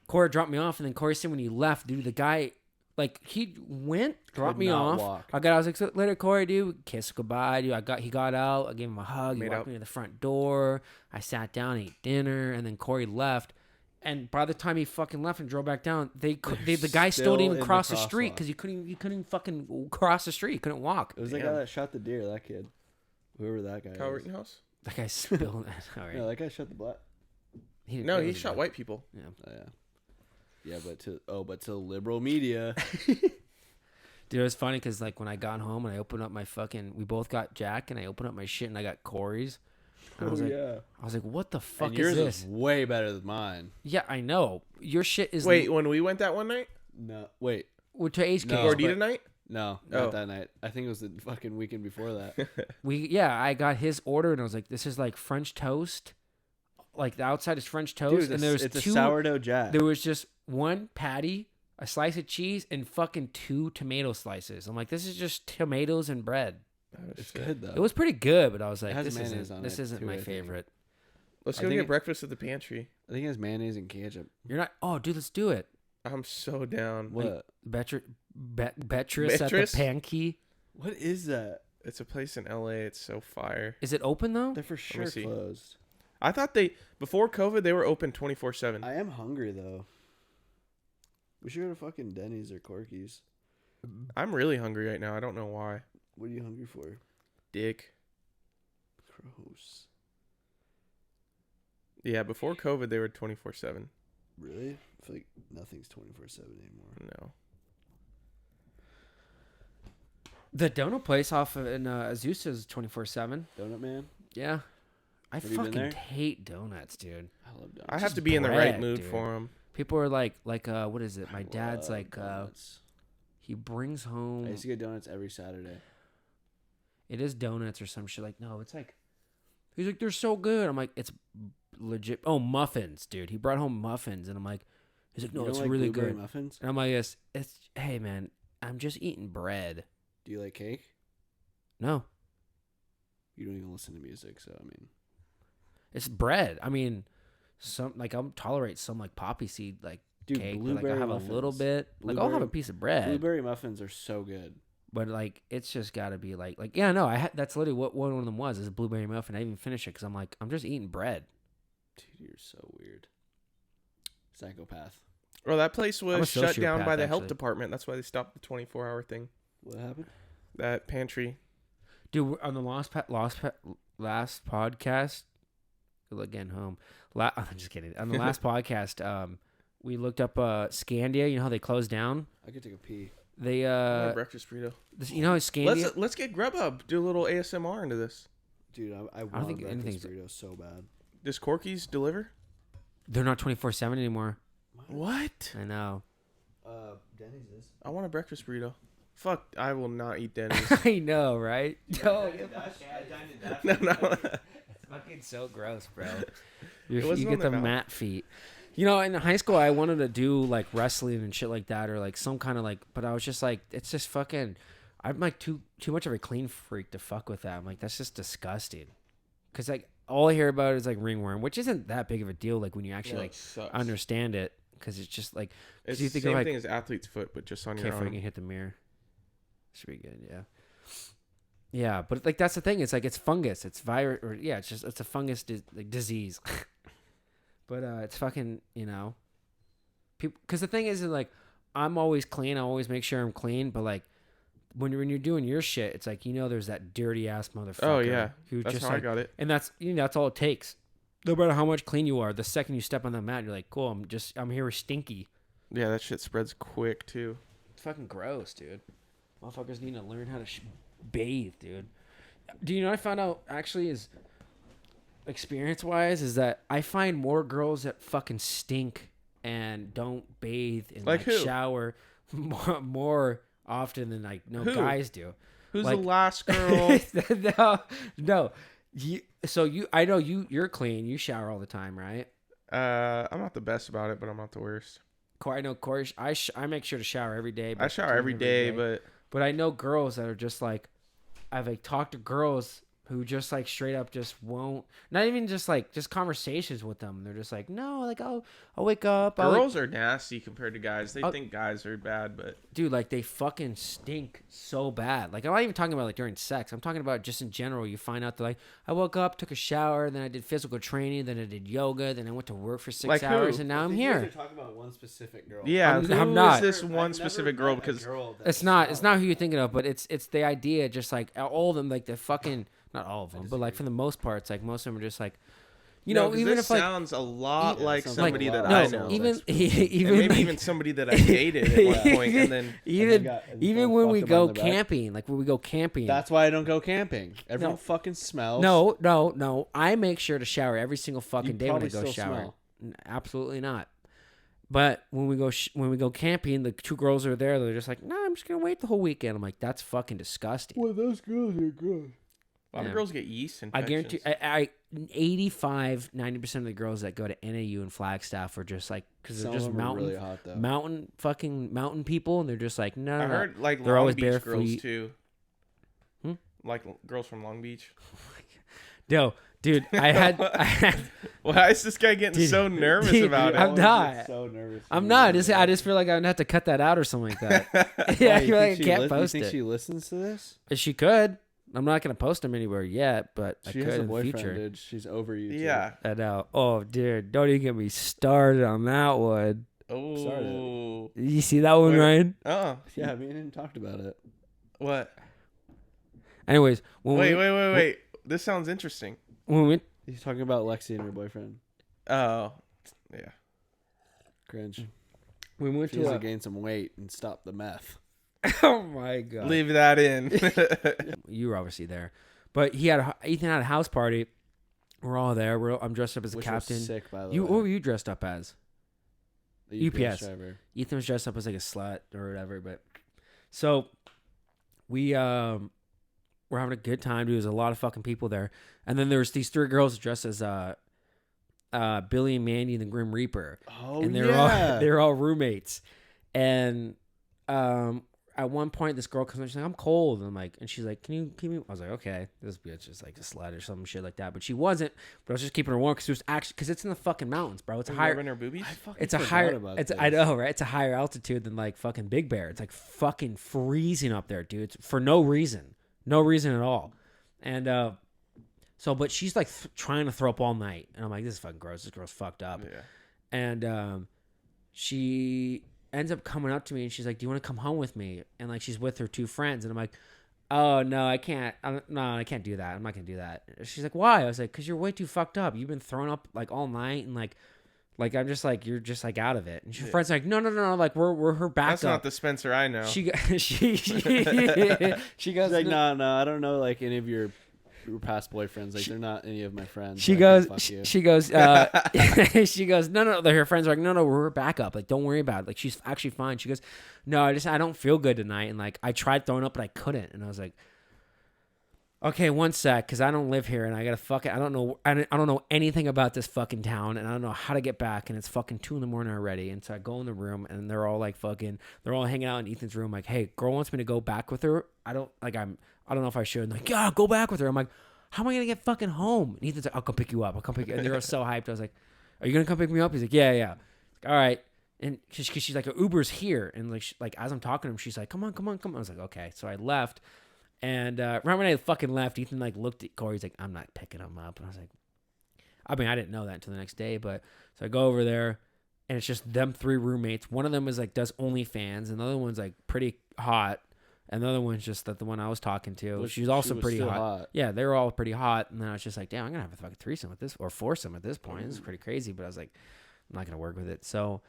Cory dropped me off, and then Cory said when he left, dude, the guy. Like, he went, dropped me not off. walk. I was like, so later, Cory, dude. Kiss goodbye, dude. He got out. I gave him a hug. He Made walked out. me to the front door. I sat down, ate dinner, and then Cory left. And by the time he fucking left and drove back down, the guy still still didn't in even the cross the street crosswalk. because he couldn't fucking cross the street. He couldn't walk. It was the guy that shot the deer. That kid, whoever that guy Kyle is. Rittenhouse? That guy spilled it. All right. No, that guy shot the black. He No, he shot white people. Yeah. Oh, yeah, but to liberal media. Dude, it was funny because like when I got home and I opened up my fucking, we both got Jack, and I opened up my shit and I got Cory's. And I was like, what the fuck And is yours this? is way better than mine. Yeah, I know. Your shit is Wait, when we went that one night? No, wait, to HK. No, Gordita but- night? no, Oh. not that night. I think it was the fucking weekend before that. I got his order and I was like, this is like French toast. Like the outside is French toast, Dude, and there's it's two. a sourdough jack. There was just one patty, a slice of cheese, and fucking 2 tomato slices. I'm like, this is just tomatoes and bread. It's good though. It was pretty good, but I was like, has this mayonnaise isn't on this it, isn't too, my I think. favorite. Let's I go think get it- breakfast at the pantry. I think it has mayonnaise and ketchup. You're not. Oh, dude, let's do it. I'm so down. What? Beatrice at the Beatrice? Pankey. What is that? It's a place in LA. It's so fire. Is it open though? They're for sure see. closed. I thought before COVID, they were open 24/7. I am hungry though. We should go to fucking Denny's or Corky's. I'm really hungry right now. I don't know why. What are you hungry for? Dick. Gross. Yeah, before COVID, they were 24/7. Really? I feel like nothing's 24/7 anymore. No. The donut place off of in Azusa is 24/7. Donut Man? Yeah. I Have you been fucking there? hate donuts, dude. I love donuts. I have just to be in the right bread, mood dude. for them. People are like what is it? My I dad's love like donuts. he brings home I used to get donuts every Saturday. it is donuts or some shit. Like, no, it's like he's like, they're so good. I'm like, it's legit. Oh, muffins, dude. He brought home muffins, and I'm like, he's like, no, You don't it's like really blueberry good. muffins? And I'm like, it's hey man, I'm just eating bread. Do you like cake? No, You don't even listen to music, so I mean, it's bread. I mean, some like I'll tolerate some like poppy seed like dude, cake. But, blueberry like I have muffins. a little bit. Like I'll have a Blueberry- piece of bread. Blueberry muffins are so good. But like, it's just got to be like yeah, no, that's literally what one of them was, is a blueberry muffin. I didn't even finish it because I'm like, I'm just eating bread. Dude, you're so weird. Psychopath. Well, that place I'm a was shut down sociopath, by the health actually. department. That's why they stopped the 24-hour thing. What happened? That pantry. Dude, on the last podcast, again home. I'm just kidding. On the last podcast, we looked up Scandia. You know how they closed down? I could take a pee. They I want a breakfast burrito. you know how Scandia. Let's get Grubhub. Do a little ASMR into this. Dude, I want think a breakfast anything's- burrito so bad. Does Corky's deliver? They're not 24/7 anymore. What? I know. Denny's is. I want a breakfast burrito. Fuck, I will not eat Denny's. I know, right? No, No. it's fucking so gross, bro. You wasn't get on the their mouth. mat feet. You know, in high school, I wanted to do like wrestling and shit like that, or like some kind of like. But I was just like, it's just fucking. I'm like too much of a clean freak to fuck with that. I'm like, that's just disgusting. Cause like all I hear about is like ringworm, which isn't that big of a deal. Like when you actually No, like it sucks. understand it, because it's just like. It's Cause you the think same of like, thing as athlete's foot, but just on okay, your if I arm. can hit the mirror, should be good. Yeah. Yeah, but like that's the thing. It's like it's fungus. It's virus, or yeah, it's a fungus like disease. But it's fucking, you know, people. Because the thing is, like, I'm always clean. I always make sure I'm clean. But like, when you're doing your shit, it's like, you know, there's that dirty ass motherfucker. Oh yeah, who that's just how I like, got it. and that's that's all it takes. No matter how much clean you are, the second you step on the mat, you're like, cool. I'm here stinky. Yeah, that shit spreads quick too. It's fucking gross, dude. Motherfuckers need to learn how to bathe, dude. Do you know what I found out actually is experience-wise is that I find more girls that fucking stink and don't bathe and Like like who? shower more often than like Who? guys do. Who's Like- the last girl? no. I know you're clean. You shower all the time, right? I'm not the best about it, but I'm not the worst. I know Corey. I make sure to shower every day. I but shower clean every day, but I know girls that are just like, I've like talked to girls who just like straight up just won't. Not even just like just conversations with them. They're just like, no, like I'll wake up. girls are nasty compared to guys. They think guys are bad, but Dude, like they fucking stink so bad. Like I'm not even talking about like during sex. I'm talking about just in general. You find out that like I woke up, took a shower, then I did physical training, then I did yoga, then I went to work for 6 Like who? hours, and now I'm here. You're talking about one specific girl. yeah, I'm who not. is this one specific girl? Because It's not who you're thinking of, but it's the idea. Just like all of them, like the fucking not all of them, but like for the most part, it's like most of them are just like, you know, even this if like sounds a lot like sounds somebody like a that lot. I no, know, even and even maybe like, even somebody that I dated at one point, and then even when we fucked them go on the back. camping, like when we go camping. That's why I don't go camping. Everyone No. fucking smells. No. I make sure to shower every single fucking You day when I probably go still shower. smell. Absolutely not. But when we go camping, the two girls are there. They're just like, "No, I'm just gonna wait the whole weekend." I'm like, "That's fucking disgusting." Well, those girls are good. a lot Yeah. of girls get yeast I infections. guarantee, 90% of the girls that go to NAU and Flagstaff are just like, because they're Some of just them are really hot though. mountain people, and they're just like, no, I no, no. heard like They're Long always Beach bare girls feet. too. Hmm? Like girls from Long Beach. No, dude, I had Why is this guy getting Dude, so nervous dude, about I'm it? not. So nervous. I'm not. I just feel like I'm gonna have to cut that out or something like that. Why, Yeah, you you're like, I think can't you post think it. she listens to this? She could. I'm not gonna post them anywhere yet, but I She could has a in the boyfriend, future. dude. She's over you. Too. Yeah. I know. Oh, dude, don't even get me started on that one. Oh. You see that one, Wait. Ryan? Oh. Yeah, me and him talked about it. What? Anyways, when Wait. This sounds interesting. when we He's talking about Lexi and her boyfriend. Oh. Yeah. Cringe. we went She needs to. to gain some weight and stop the meth. Oh my god! Leave that in. You were obviously there, but Ethan had a house party. We're all there. I'm dressed up as a Which captain. was sick, by the What way. were you dressed up as? The UPS. driver. Ethan was dressed up as like a slut or whatever, but so we we're having a good time. Dude, there's a lot of fucking people there, and then there's these 3 girls dressed as Billy and Mandy and the Grim Reaper, Oh, and yeah. they're all roommates, and at one point this girl comes in, she's like, I'm cold, and she's like, can you keep me? I was like, okay, this bitch is like a slut or some shit like that, but she wasn't. But I was just keeping her warm because it was actually because it's in the fucking mountains, bro. It's a higher. Rubbing her boobies? It's a forgot higher. about It's this. I know, right? It's a higher altitude than like fucking Big Bear. It's like fucking freezing up there, dude. It's for no reason at all. And so, but she's like trying to throw up all night, and I'm like, this is fucking gross. This girl's fucked up. Yeah. And she ends up coming up to me, and she's like, do you want to come home with me? And like she's with her 2 friends, and I'm like, oh no, I can't. I can't do that. I'm not gonna do that. She's like, why? I was like, because you're way too fucked up. You've been throwing up like all night, and like I'm just like, you're just like out of it. And her friends are like, no, like we're her backup. That's not the Spencer I know. She goes, She's like, no, I don't know, like any of your past boyfriends. Like they're not any of my friends. She Like, goes, fuck you. she goes, she goes, no. Her friends are like, no, we're her backup. Like, don't worry about it. Like, she's actually fine. She goes, no, I don't feel good tonight. And like, I tried throwing up, but I couldn't. And I was like, okay, one sec, because I don't live here, and I gotta fucking, I don't know anything about this fucking town, and I don't know how to get back, and it's fucking 2 a.m. already. And so I go in the room, and they're all hanging out in Ethan's room. Like, hey, girl wants me to go back with her. I don't know if I should. And like, yeah, go back with her. I'm like, how am I gonna get fucking home? And Ethan's like, I'll come pick you up. And they're so hyped. I was like, are you gonna come pick me up? He's like, yeah. All right. And cause she's like, Uber's here. And like as I'm talking to him, she's like, come on. I was like, okay. So I left. And right when I fucking left, Ethan like looked at Corey. He's like, I'm not picking him up. And I was like, I mean, I didn't know that until the next day. But so I go over there, and it's just them 3 roommates. One of them is like does OnlyFans, and the other one's like pretty hot. And the other one's just the one I was talking to. She's also pretty still hot. Yeah, they were all pretty hot. And then I was just like, damn, I'm going to have a fucking threesome with this, or foursome at this point. This is pretty crazy. But I was like, I'm not going to work with it. So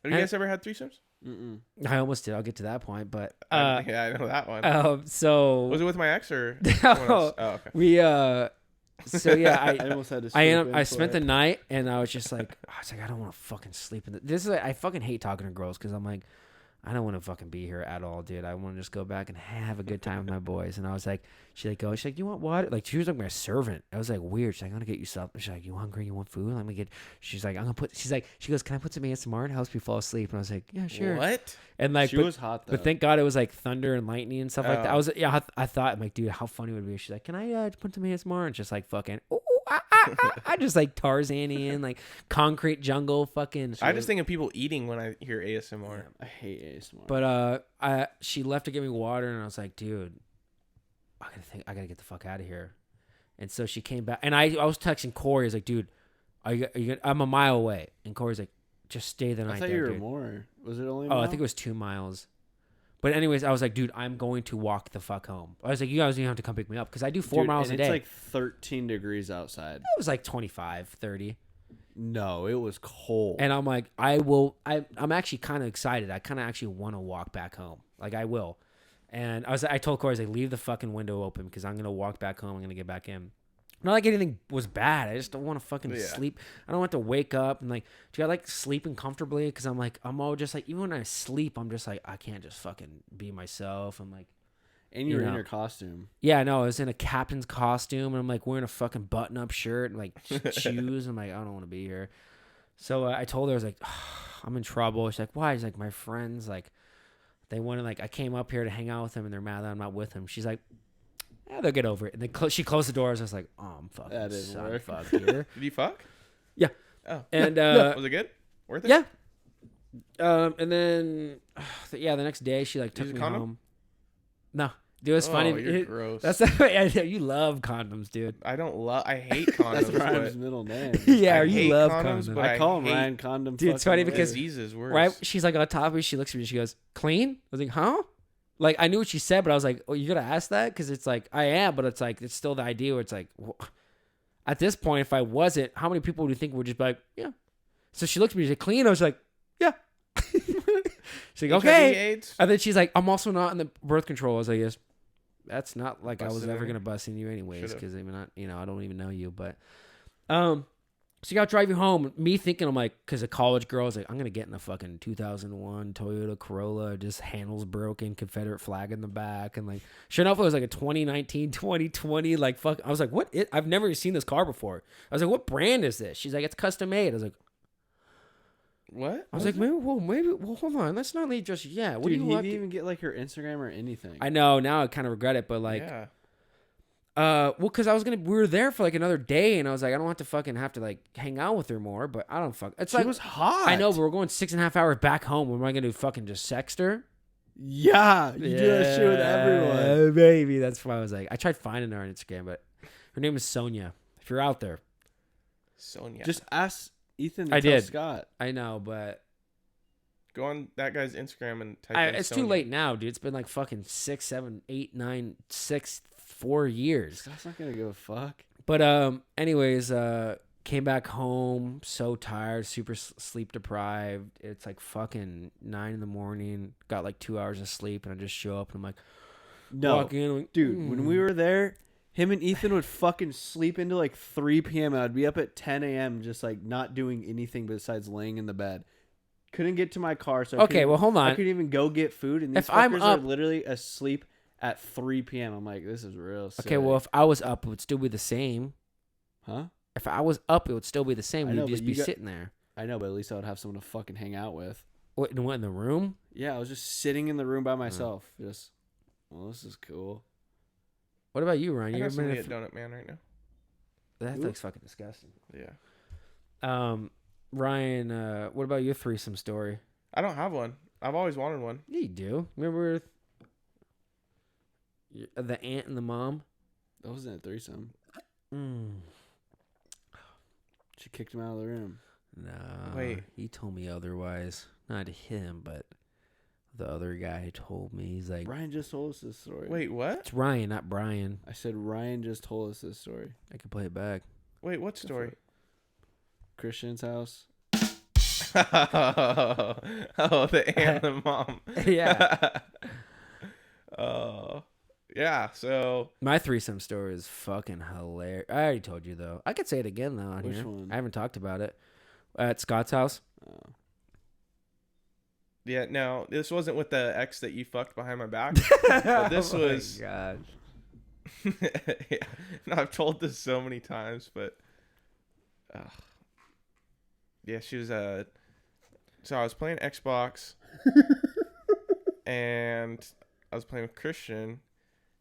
Have you guys ever had threesomes? Mm-mm. I almost did. I'll get to that point. But Yeah, I know that one. so Was it with my ex or No. someone else? Oh, okay. we so yeah, I almost had to. I spent the night, and I was just like, I don't want to fucking sleep in this is like, I fucking hate talking to girls because I'm like, I don't want to fucking be here at all, dude. I want to just go back and have a good time with my boys. And I was like, she's like, you want water? Like, she was like my servant. I was like, weird. She's like, I'm going to get you something. She's like, you hungry? You want food? Let me get, she's like, she goes, can I put some ASMR? It helps me fall asleep. And I was like, yeah, sure. What? And like, She was hot though. but thank God it was like thunder and lightning and stuff like that. Oh. I was, I thought, I'm like, dude, how funny would it be? She's like, can I put some ASMR? And just like fucking, I just like Tarzanian, like concrete jungle fucking. I just think of people eating when I hear ASMR. I hate ASMR. But she left to get me water, and I was like, dude, I gotta get the fuck out of here. And so she came back, and I was texting Cory. I was like, dude, I'm a mile away, and Corey's like, just stay the night I thought there, you were dude. more. Was it only? Oh, I think it was 2 miles. But anyways, I was like, dude, I'm going to walk the fuck home. I was like, you guys don't have to come pick me up because I do 4 miles a day. It's like 13 degrees outside. It was like 25, 30. No, it was cold. And I'm like, I'm actually kind of excited. I kind of actually want to walk back home. Like I will. And I told Corey, I was like, leave the fucking window open because I'm going to walk back home. I'm going to get back in. Not like anything was bad. I just don't want to fucking sleep. I don't want to wake up and like, do I like sleeping comfortably? Because I'm like, I'm all just like, even when I sleep, I'm just like, I can't just fucking be myself. I'm like, and you were in your costume. Yeah, no, I was in a captain's costume and I'm like wearing a fucking button up shirt and like shoes. I'm like, I don't want to be here. So I told her, I was like, I'm in trouble. She's like, why? She's like, my friends, like, they wanted, like, I came up here to hang out with them and they're mad that I'm not with them. She's like, yeah, they'll get over it. And then she closed the doors. I was like, oh, I'm fucking That didn't work. fucked here. Did you fuck? Yeah. Oh. And was it good? Worth it? yeah. And then the next day she like took Use a me condom? home. No, dude, it was funny. You're gross. That's you love condoms, dude. I hate condoms. That's Ryan's but middle name. Yeah, I you hate love condoms, condoms. but I call him hate Ryan Condom. Dude, it's funny fucking because- away. disease is worse. Right? She's like on top of me. She looks at me and she goes, "Clean?" I was like, "Huh?" Like I knew what she said, but I was like, "Oh, you gotta ask that?" Because it's like I am, but it's like it's still the idea where it's like, at this point, if I wasn't, how many people would you think would just be like, "Yeah"? So she looked at me. She's like, "Clean?" I was like, "Yeah." She's like, HIV, "Okay." AIDS? And then she's like, "I'm also not in the birth control." I was like, "Yes." That's not like I was Busted ever her. gonna bust in you anyways, Should've. because I'm not, I don't even know you, but, so you gotta drive you home. Me thinking, I'm like, because a college girl is like, I'm gonna get in a fucking 2001 Toyota Corolla, just handles broken, Confederate flag in the back, and like, sure enough, it was like a 2019, 2020, like fuck. I was like, what? I've never seen this car before. I was like, what brand is this? She's like, it's custom made. I was like, What? I was like, maybe, hold on, let's not leave just yet. What Dude, do he you want? didn't even get like her Instagram or anything. I know now I kind of regret it, but like. Yeah. Well, because we were there for like another day, and I was like, I don't have to like hang out with her more, but I don't fuck. It's She like was hot. I know, but we're going 6.5 hours back home. What am I gonna do? Fucking just sext her? Yeah, you do that shit with everyone. Baby. That's why I was like, I tried finding her on Instagram, but her name is Sonia. If you're out there, Sonia. Just ask Ethan. To I tell did. Scott. I know, but go on that guy's Instagram and type in it's Sonia. too late now, dude. It's been like fucking 4 years. Scott's not gonna give a fuck. But anyways, came back home so tired, super sleep deprived. It's like fucking 9 a.m. Got like 2 hours of sleep, and I just show up and I'm like, No, walk in, like, dude. When we were there, him and Ethan would fucking sleep into like 3 p.m. I'd be up at 10 a.m. just like not doing anything besides laying in the bed. Couldn't get to my car, so okay, well hold I on. couldn't even go get food. And these If I'm fuckers up- are literally asleep at 3 p.m. I'm like, this is real. Okay, well if I was up, it would still be the same. Huh? If I was up, it would still be the same. I know, You'd just but be you got- sitting there. I know, but at least I would have someone to fucking hang out with. What in the room? Yeah, I was just sitting in the room by myself. Just, well, this is cool. What about you, Ryan? I You got ever been somebody in at Donut Man right now. That Who? looks fucking disgusting. Yeah. Ryan, what about your threesome story? I don't have one. I've always wanted one. Yeah, you do. Remember the aunt and the mom? That wasn't a threesome. Mm. She kicked him out of the room. No. Wait. He told me otherwise. Not him, but the other guy told me. He's like, Ryan just told us this story. Wait, what? it's Ryan, not Brian. I said Ryan just told us this story. I can play it back. Wait, what story? Christian's house. Oh, the aunt and the mom. Yeah. Oh, yeah. So My threesome story is fucking hilarious. I already told you, though. I could say it again, though, on Which here. one? I haven't talked about it. At Scott's house. Oh. Yeah, no, this wasn't with the ex that you fucked behind my back. But this was. God. Yeah, no, I've told this so many times, but yeah, she was so I was playing Xbox and I was playing with Christian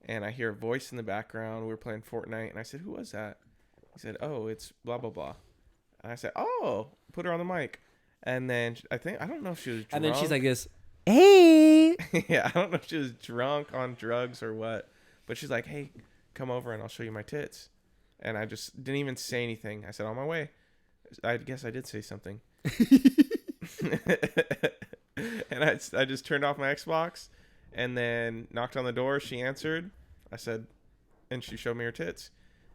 and I hear a voice in the background. We were playing Fortnite and I said, "Who was that?" He said, "Oh, it's blah blah blah." And I said, "Oh, put her on the mic." And then I don't know if she was drunk. And then she's like this, hey. Yeah, I don't know if she was drunk on drugs or what, but she's like, "Hey, come over and I'll show you my tits." And I just didn't even say anything. I said, "On my way." I guess I did say something. And I just turned off my Xbox and then knocked on the door. She answered. I said, and she showed me her tits.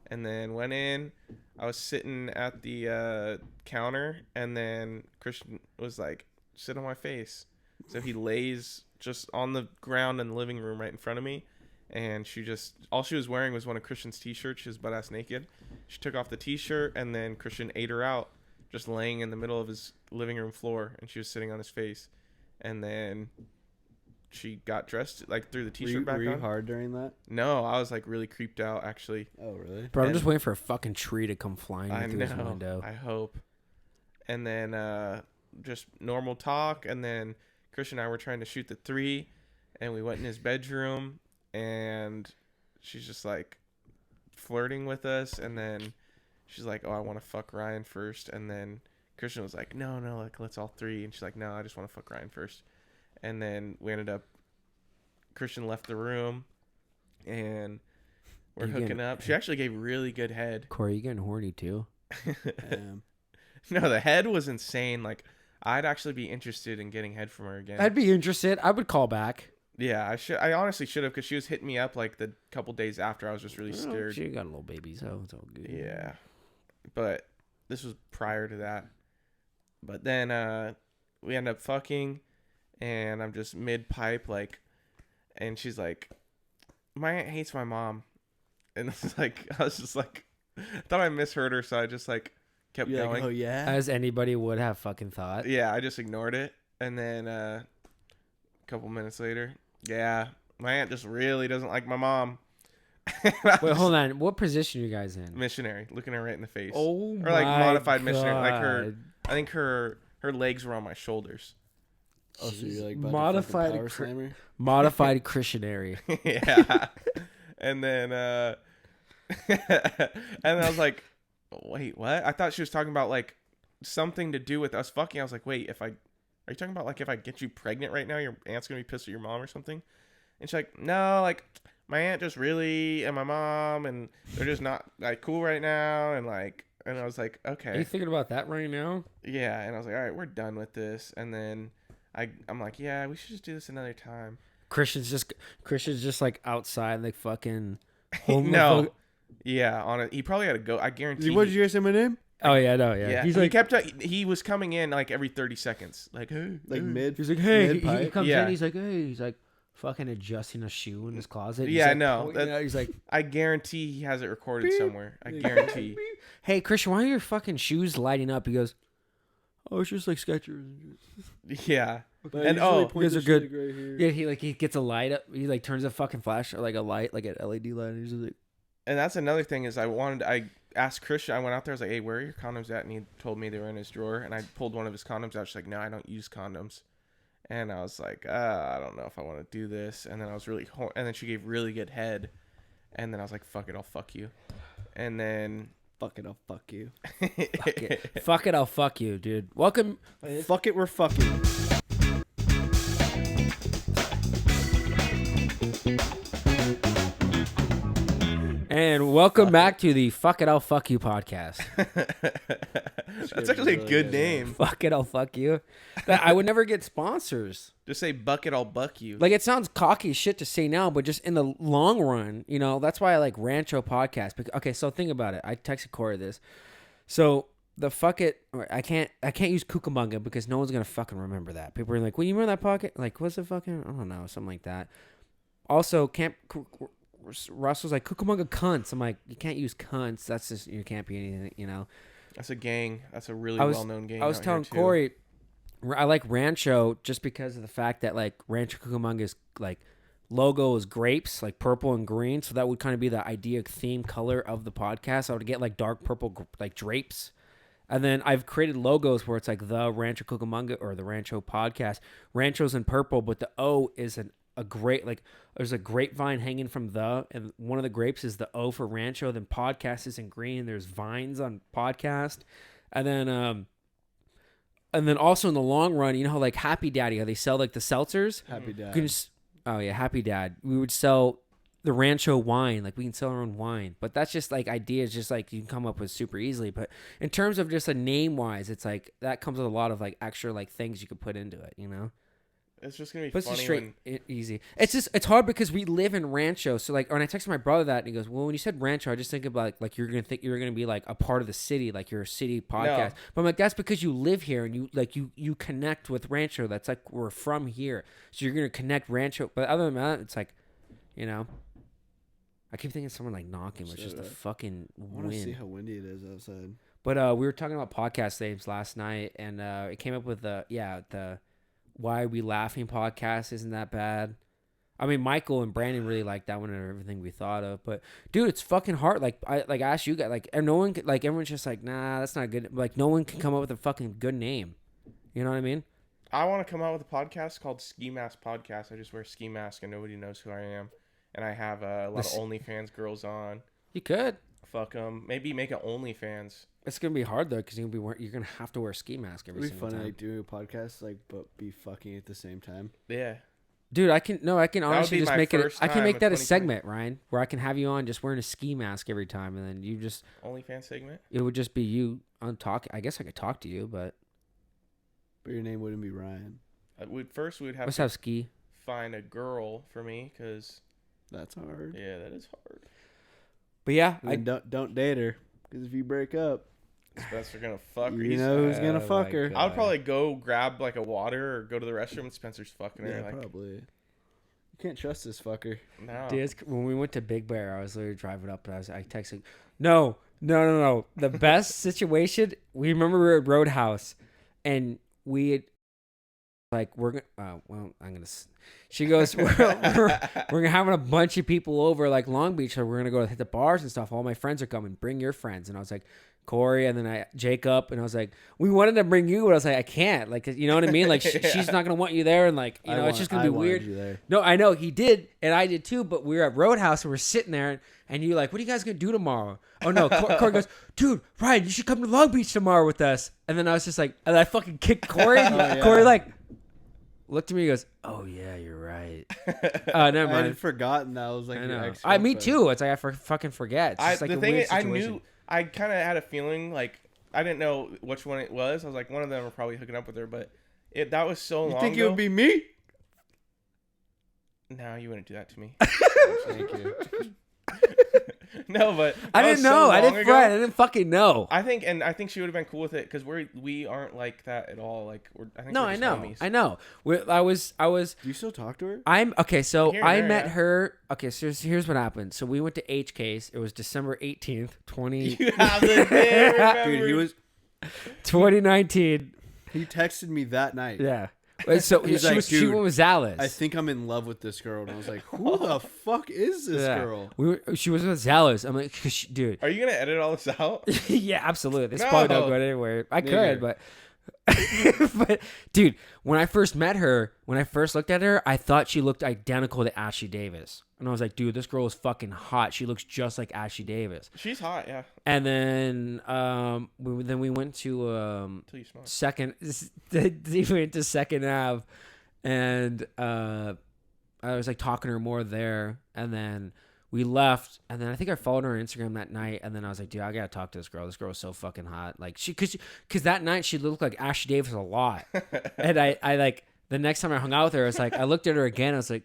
And then went in. I was sitting at the counter, and then Christian was like, "Sit on my face." So he lays just on the ground in the living room right in front of me. And all she was wearing was one of Christian's t-shirts. She was butt-ass naked. She took off the t-shirt, and then Christian ate her out, just laying in the middle of his living room floor, and she was sitting on his face. And then she got dressed, like, threw the t-shirt back Were you on. hard during that? No, I was, like, really creeped out, actually. Oh, really? Bro, I'm just waiting for a fucking tree to come flying I through this know. window. I hope. And then just normal talk, and then Christian and I were trying to shoot the 3, and we went in his bedroom, and she's just, like, flirting with us, and then she's like, "Oh, I want to fuck Ryan first." And then Christian was like, no, like, let's all 3. And she's like, "No, I just want to fuck Ryan first." And then we ended up, Christian left the room, and we're hooking up. She actually gave really good head. Cory, you getting horny too? No, the head was insane. Like, I'd actually be interested in getting head from her again. I'd be interested. I would call back. Yeah, I honestly should have, because she was hitting me up like the couple days after. I was just really scared. She got a little baby, so it's all good. Yeah, but this was prior to that. But then we end up fucking, and I'm just mid pipe, like, and she's like, "My aunt hates my mom," and it's like, I was just like, I thought I misheard her, so I just like kept You're going. like, oh yeah. As anybody would have fucking thought. Yeah, I just ignored it, and then a couple minutes later, yeah, my aunt just really doesn't like my mom. Wait, hold on. What position are you guys in? Missionary, looking her right in the face. Oh, or like my modified God. missionary, like her. I think her legs were on my shoulders. Oh, so you're like Modified power slammer? Modified Christianary. Yeah. And then and I was like, wait, what? I thought she was talking about like something to do with us fucking. I was like, wait, are you talking about like if I get you pregnant right now, your aunt's gonna be pissed at your mom or something? And she's like, no, like my aunt just really and my mom and they're just not like cool right now, and I was like, okay. Are you thinking about that right now? Yeah, and I was like, all right, we're done with this. And then I'm like, yeah, we should just do this another time. Christian's just like outside, like fucking. No. Yeah, he probably had to go. I guarantee. What did you guys say my name? Oh yeah, no, yeah. Yeah, He's he like, kept. He was coming in like every 30 seconds, like, hey, Like hey. mid. he's like, hey, he mid-pipe? comes Yeah. in. He's like, hey, he's like, fucking adjusting a shoe in his closet. He's Yeah, I like, know. pointing out, he's like, I guarantee he has it recorded somewhere. I guarantee. hey, Christian, why are your fucking shoes lighting up? He goes, oh, it's just like Skechers. Yeah. But And I usually oh, point you guys this are good. shit, like, right here. Yeah, he gets a light up. He like turns a fucking flash or like a light, like an LED light. And he's just like, And that's another thing is I asked Christian. I went out there. I was like, hey, where are your condoms at? And he told me they were in his drawer. And I pulled one of his condoms out. She's like, no, I don't use condoms. And I was like, I don't know if I want to do this. And then I was really, and then she gave really good head. And then I was like, fuck it, I'll fuck you. And then, Fuck it, I'll fuck you. fuck it. Fuck it, I'll fuck you, dude. Welcome. Fuck it, we're fucking. And welcome back to the Fuck It, I'll Fuck You podcast. that's actually a good name. Fuck it, I'll fuck you. I would never get sponsors. Just say bucket, I'll buck you. Like, it sounds cocky as shit to say now, but just in the long run, you know, that's why I like Rancho podcast. Okay, so think about it. I texted Cory this. So the fuck it, I can't use Cucamonga because no one's gonna fucking remember that. People are like, well, you remember that pocket? Like, what's the fucking, I don't know, something like that. Also, Russell's like, Cucamonga cunts. I'm like, you can't use cunts. That's just, you can't be anything, you know. That's a gang. That's a really well-known gang. I was out telling here, too. Cory, I like Rancho just because of the fact that like Rancho Cucamonga's like logo is grapes, like purple and green. So that would kind of be the idea theme color of the podcast. I would get like dark purple like drapes. And then I've created logos where it's like the Rancho Cucamonga or the Rancho podcast. Rancho's in purple, but the O is a great, like there's a grapevine hanging from and one of the grapes is the O for Rancho. Then podcast is in green. There's vines on podcast. And then also in the long run, you know how like Happy Daddy, how they sell like the seltzers? Happy You Dad. can just, oh yeah, Happy Dad. We would sell the Rancho wine, like we can sell our own wine, but that's just like ideas, just like you can come up with super easily. But in terms of just a name wise, it's like that comes with a lot of like extra like things you could put into it, you know. It's just gonna be But it's funny just straight when easy. It's just it's hard because we live in Rancho, so like when I texted my brother that, and he goes, "Well, when you said Rancho, I just think about like you're gonna think you're gonna be like a part of the city, like you're a city podcast." No. But I'm like, that's because you live here and you like you connect with Rancho. That's like we're from here, so you're gonna connect Rancho. But other than that, it's like, you know. I keep thinking someone like knocking, but it's just the fucking I want to see wind. how windy it is outside. But we were talking about podcast names last night, and it came up with the Why Are We Laughing podcast isn't that bad. I mean, Michael and Brandon really liked that one and everything we thought of. But dude, it's fucking hard. Like I asked you guys, like and no one like everyone's just like, nah, that's not good. Like no one can come up with a fucking good name. You know what I mean? I want to come out with a podcast called Ski Mask Podcast. I just wear a ski mask and nobody knows who I am. And I have a lot of OnlyFans girls on. You could. Fuck them. Maybe make it OnlyFans. It's gonna be hard though, because you're gonna have to wear a ski mask every It'd be single funny time. like doing a podcast like but be fucking at the same time. Yeah. Dude, I can would honestly be just my make it. first I can time make in that a 2020. segment, Ryan, where I can have you on just wearing a ski mask every time, and then you just OnlyFans segment. it would just be you on talk. I guess I could talk to you, but But your name wouldn't be Ryan. First we'd have let's to have ski. find a girl for me because That's hard. yeah, that is hard. But yeah, And don't date her because if you break up, Spencer gonna fuck her. you know who's gonna Oh fuck my her. God. I would probably go grab like a water or go to the restroom and Spencer's fucking her. Yeah, Like, probably. You can't trust this fucker. no. dude, when we went to Big Bear, I was literally driving up, and I texted, no. The best situation. We remember we were at Roadhouse, and we had, like we're gonna. Well, I'm gonna. She goes, we're having a bunch of people over like Long Beach, so we're gonna go hit the bars and stuff. All my friends are coming. Bring your friends. And I was like, Cory, and then Jacob, and I was like, we wanted to bring you, but I was like, I can't. Like, you know what I mean? Like, Yeah. she's not gonna want you there, and like, you know, it's just gonna be weird. You there. No, I know he did, and I did too. But we were at Roadhouse, and we're sitting there, and you're like, "What are you guys gonna do tomorrow?" Oh no, Cory goes, "Dude, Ryan, you should come to Long Beach tomorrow with us." And then I was just like, and I fucking kicked Cory. yeah. Cory like looked at me, and goes, "Oh yeah, you're right." Never I had mind. forgotten that was like I your know. ex. Me too. It's like I fucking forget. It's just like The a thing weird is, I situation. knew, I kind of had a feeling like I didn't know which one it was. I was like, one of them were probably hooking up with her, but that was so You long think ago. it would be me? No, you wouldn't do that to me. Thank you. No, but I that didn't was so know. I long didn't ago. front. I didn't fucking know. I think she would have been cool with it because we aren't like that at all. Like I think No, we're I just know. homies. I know. I was. Do you still talk to her? I'm okay. So Here and I there, met yeah. her. Okay, so here's what happened. So we went to HK's. It was December 18th, You have the day, Dude, remember? 2019. he texted me that night. Yeah. So He's she like, was. She "Dude, went with Zales. I think I'm in love with this girl. And I was like, who the fuck is this Yeah. girl? She was with Zales. I'm like, dude. Are you gonna edit all this out? Yeah, absolutely. This No. probably don't go anywhere. I Neither. could, but. But dude, when I first met her, when I first looked at her, I thought she looked identical to Ashley Davis, and I was like, dude, this girl is fucking hot. She looks just like Ashley Davis. She's hot, yeah. And then, we went to Until you smoke. we went to Second Ave, and I was like talking to her more there, and then we left, and then I think I followed her on Instagram that night, and then I was like, dude, I gotta talk to this girl. This girl is so fucking hot. Like cause that night she looked like Ashley Davis a lot, and I like the next time I hung out with her, I was like, I looked at her again, I was like,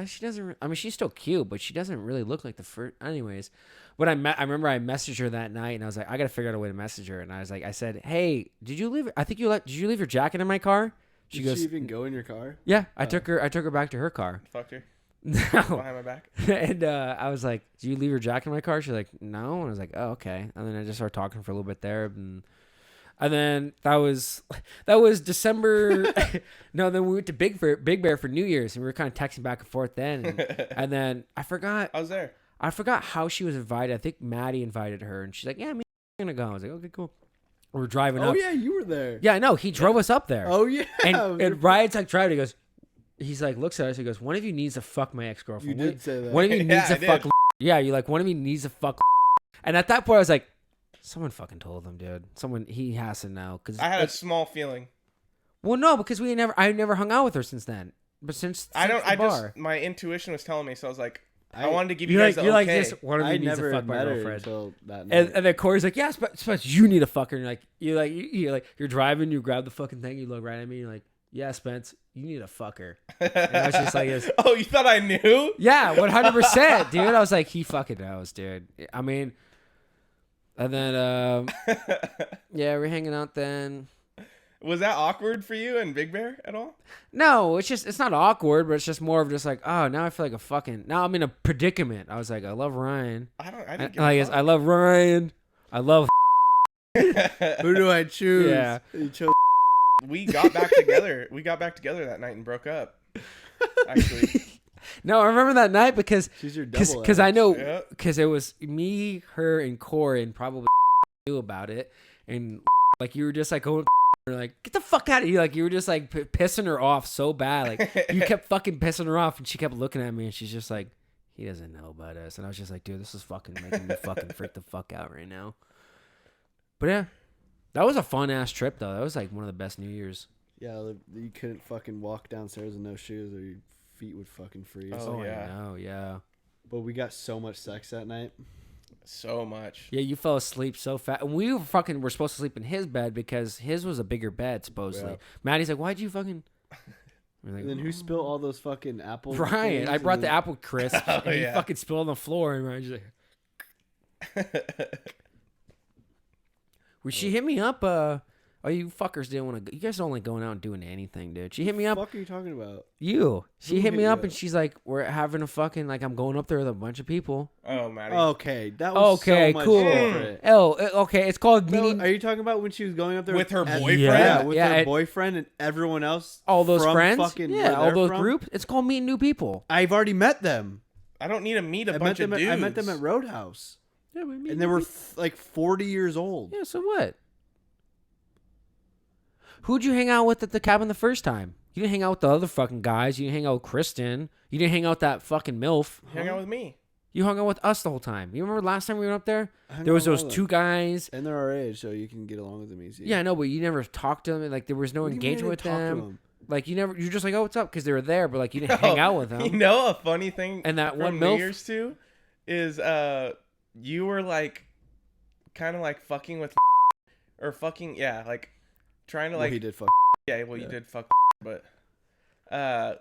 she doesn't. I mean, she's still cute, but she doesn't really look like the first. Anyways, but I remember I messaged her that night, and I was like, I gotta figure out a way to message her, and I was like, I said, hey, did you leave? I think did you leave your jacket in my car? She Did goes, she even go in your car? yeah. I took her back to her car. Fucked her No. behind my back. And I was like, "Do you leave your jacket in my car?" She's like, "No." And I was like, "Oh, okay." And then I just started talking for a little bit there, and And then that was December. No, then we went to Big Bear for New Year's, and we were kind of texting back and forth then. And then I forgot how she was invited. I think Maddie invited her, and she's like, "Yeah, I'm gonna go." I was like, "Okay, cool." We're driving up. Oh yeah, you were there. Yeah, no, he drove us up there. Oh yeah. And Ryan's like driving. He goes, he's like, looks at us. He goes, "One of you needs to fuck my ex-girlfriend." You did say that. One of you needs to fuck. Yeah, you're like, one of you needs to fuck. And at that point, I was like, someone fucking told him, dude. He has to know. Cause I had a small feeling. Well, no, because I never hung out with her since then. But since the bar. My intuition was telling me, so I was like, I wanted to give you you're guys like, the you're okay. like this. One of you I needs never to fuck my met her girlfriend. until that night. And then Corey's like, yeah, Spence, you need to fuck her. And you're driving, you grab the fucking thing, you look right at me, you're like, yeah, Spence, you need to fuck her. And I was just like this. Oh, you thought I knew? Yeah, 100%, dude. I was like, he fucking knows, dude. I mean, and then, yeah, we're hanging out then. Was that awkward for you and Big Bear at all? No, it's not awkward, but it's just more of just like, oh, now I feel like now I'm in a predicament. I was like, I love Ryan. I didn't And give I a guess fuck. I love Ryan. I love. Who do I choose? Yeah. You chose. We got back together. We got back together that night and broke up. Actually, No, I remember that night because She's your double. because I know Yeah. because it was me, her, and Cory, and probably knew about it, and like you were just like going. Like, get the fuck out of here. Like, you were just like pissing her off so bad. Like, you kept fucking pissing her off, and she kept looking at me, and she's just like, he doesn't know about us. And I was just like, dude, this is fucking making me fucking freak the fuck out right now. But yeah, that was a fun ass trip, though. That was like one of the best New Year's. Yeah, you couldn't fucking walk downstairs with no shoes, or your feet would fucking freeze. Oh, yeah. I know, yeah. But we got so much sex that night. so much. Yeah, you fell asleep so fast. And we were supposed to sleep in his bed because his was a bigger bed, supposedly. Yeah. Maddie's like, why'd you fucking... We're like, And then who spilled all those fucking apple? Ryan. things I and brought the then- apple crisp, Oh, and he yeah. fucking spilled on the floor, and Ryan's just like... Well, she hit me up, oh, you fuckers didn't want to... You guys don't like going out and doing anything, dude. She hit me up... What the fuck are you talking about? She Who hit me hit up, you and up? she's like, we're having a fucking... Like, I'm going up there with a bunch of people. Oh, Maddie. Okay, that was Okay, so much cool. different. Oh, okay, it's called No, meeting... are you talking about when she was going up there With her at- boyfriend? Yeah, with Yeah, her it- boyfriend and everyone else. all those from friends? Fucking Yeah, where all they're those from? groups. It's called meeting new people. I've already met them. I don't need to meet a I bunch met of them. dudes. I met them at Roadhouse, Yeah, we meet and they were like 40 years old. Yeah, so what? Who'd you hang out with at the cabin the first time? You didn't hang out with the other fucking guys. You didn't hang out with Kristen. You didn't hang out with that fucking MILF. Hang out with me. You hung out with us the whole time. You remember last time we went up there? I hung There was out with those all two them. guys. And they're our age, so you can get along with them easy. Yeah, I know, but you never talked to them. Like, there was no What do you mean I engagement with didn't talk to them. Like, you're just like, oh, what's up? Because they were there, but like, you didn't hang out with them. You know, a funny thing And that from one New MILF? Year's too is you were like kind of like fucking with or fucking like trying to Well, like he did fuck. yeah, well, you Yeah. did fuck, but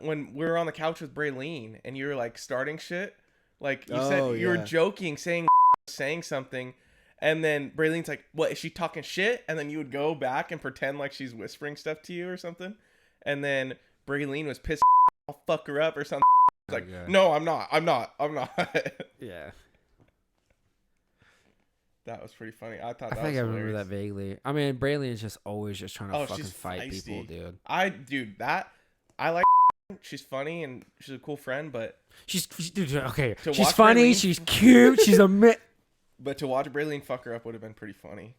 when we were on the couch with Braylene and you were like starting shit, like you Oh, said you were yeah. joking, saying something, and then Braylene's like, "What is she talking shit?" And then you would go back and pretend like she's whispering stuff to you or something, and then Braylene was pissed, "I'll fuck her up" or something. Like, Okay. no, I'm not. Yeah. That was pretty funny. I thought I that think was I remember hilarious. that vaguely. I mean, Braylon is just always just trying to Oh, fucking she's fight people, feisty. dude. I like she's funny and she's a cool friend, but Dude, okay. To She's watch funny. Braylene- She's cute. She's a to watch Braylene fuck her up would have been pretty funny.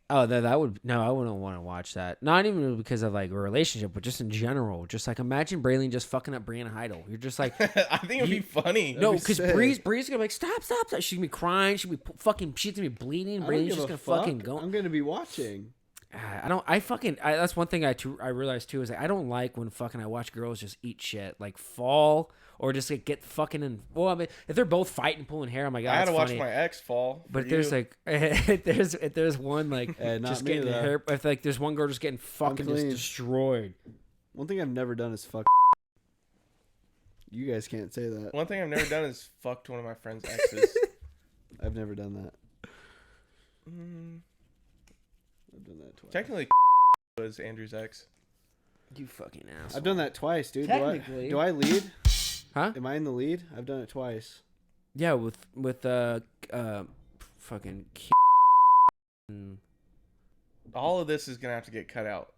Oh, that would no. I wouldn't want to watch that. Not even because of like a relationship, but just in general. Just like imagine Braylon just fucking up Brianna Heidel. You're just like, I think it'd be funny. no, be because sick. Bree's gonna be like, stop. She's gonna be crying. She's gonna be fucking. She's gonna be bleeding. I don't Braylon's give just a gonna fuck. fucking go. I'm gonna be watching. That's one thing I realized too is like, I don't like when fucking I watch girls just eat shit like fall or just like get fucking in. Well, I mean, if they're both fighting pulling hair, I'm like, oh, I had to that's watch funny. my ex fall. But for there's you. like if there's one like Not just me, getting though. hair. If like there's one girl just getting fucking just clean. destroyed. One thing I've never done is fuck. You guys can't say that. One thing I've never done is fucked one of my friend's exes. I've never done that. Mm, I've done that twice. technically, was Andrew's ex. You fucking ass. I've done that twice, dude. Technically. Do I lead? Huh? Am I in the lead? I've done it twice. Yeah, with fucking. All of this is gonna have to get cut out.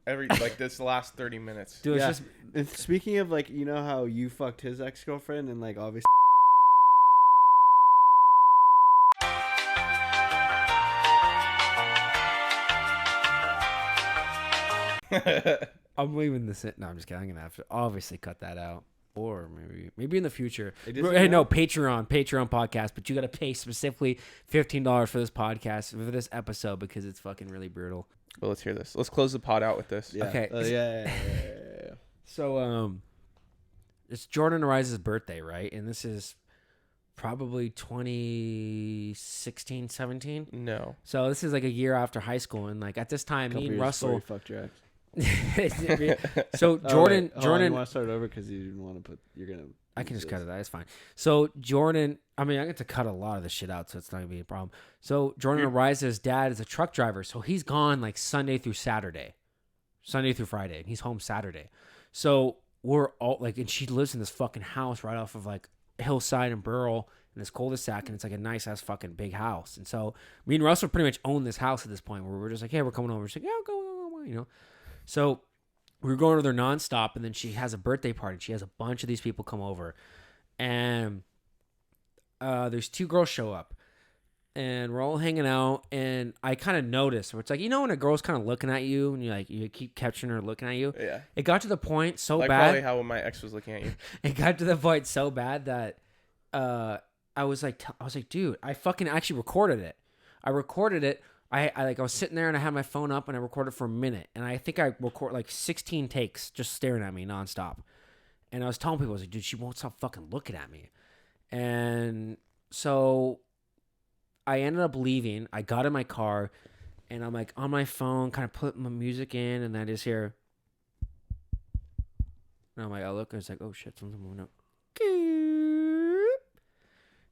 This last 30 minutes. Dude, Yeah. it's just And speaking of like, you know how you fucked his ex girlfriend and like obviously. I'm leaving this in. No, I'm just kidding. I'm gonna have to obviously cut that out, or maybe in the future. It isn't Hey, no, out. Patreon podcast, but you got to pay specifically $15 for this podcast for this episode because it's fucking really brutal. Well, let's hear this. Let's close the pod out with this. Yeah. Okay. Yeah. So, it's Jordan Arise's birthday, right? And this is probably 2016, 17. No. So this is like a year after high school, and like at this time, me and Russell. Fucked your ex. So Oh, Jordan, wait. Jordan. You want to start over because you didn't want to put. You're gonna. I can just cut it out. It's fine. So Jordan, I mean, I get to cut a lot of the shit out, so it's not gonna be a problem. So Jordan Arise's dad is a truck driver, so he's gone like Sunday through Friday, and he's home Saturday. So we're all like, and she lives in this fucking house right off of like Hillside and Burl in this cul-de-sac, and it's like a nice ass fucking big house. And so me and Russell pretty much own this house at this point, where we're just like, hey, we're coming over. She's like, yeah, go, you know. So we were going to their nonstop, and then she has a birthday party. She has a bunch of these people come over, and there's two girls show up, and we're all hanging out, and I kind of noticed where it's like, you know, when a girl's kind of looking at you, and you keep catching her looking at you. Yeah. It got to the point so Like bad. probably how my ex was looking at you. It got to the point so bad that I was like, dude, I fucking actually recorded it. I recorded it. I was sitting there and I had my phone up and I recorded for a minute, and I think I recorded like 16 takes just staring at me nonstop. And I was telling people, I was like, dude, she won't stop fucking looking at me. And so I ended up leaving. I got in my car and I'm like on my phone, kind of put my music in, and I just hear. And I'm like, I look and it's like, oh shit, something's moving up.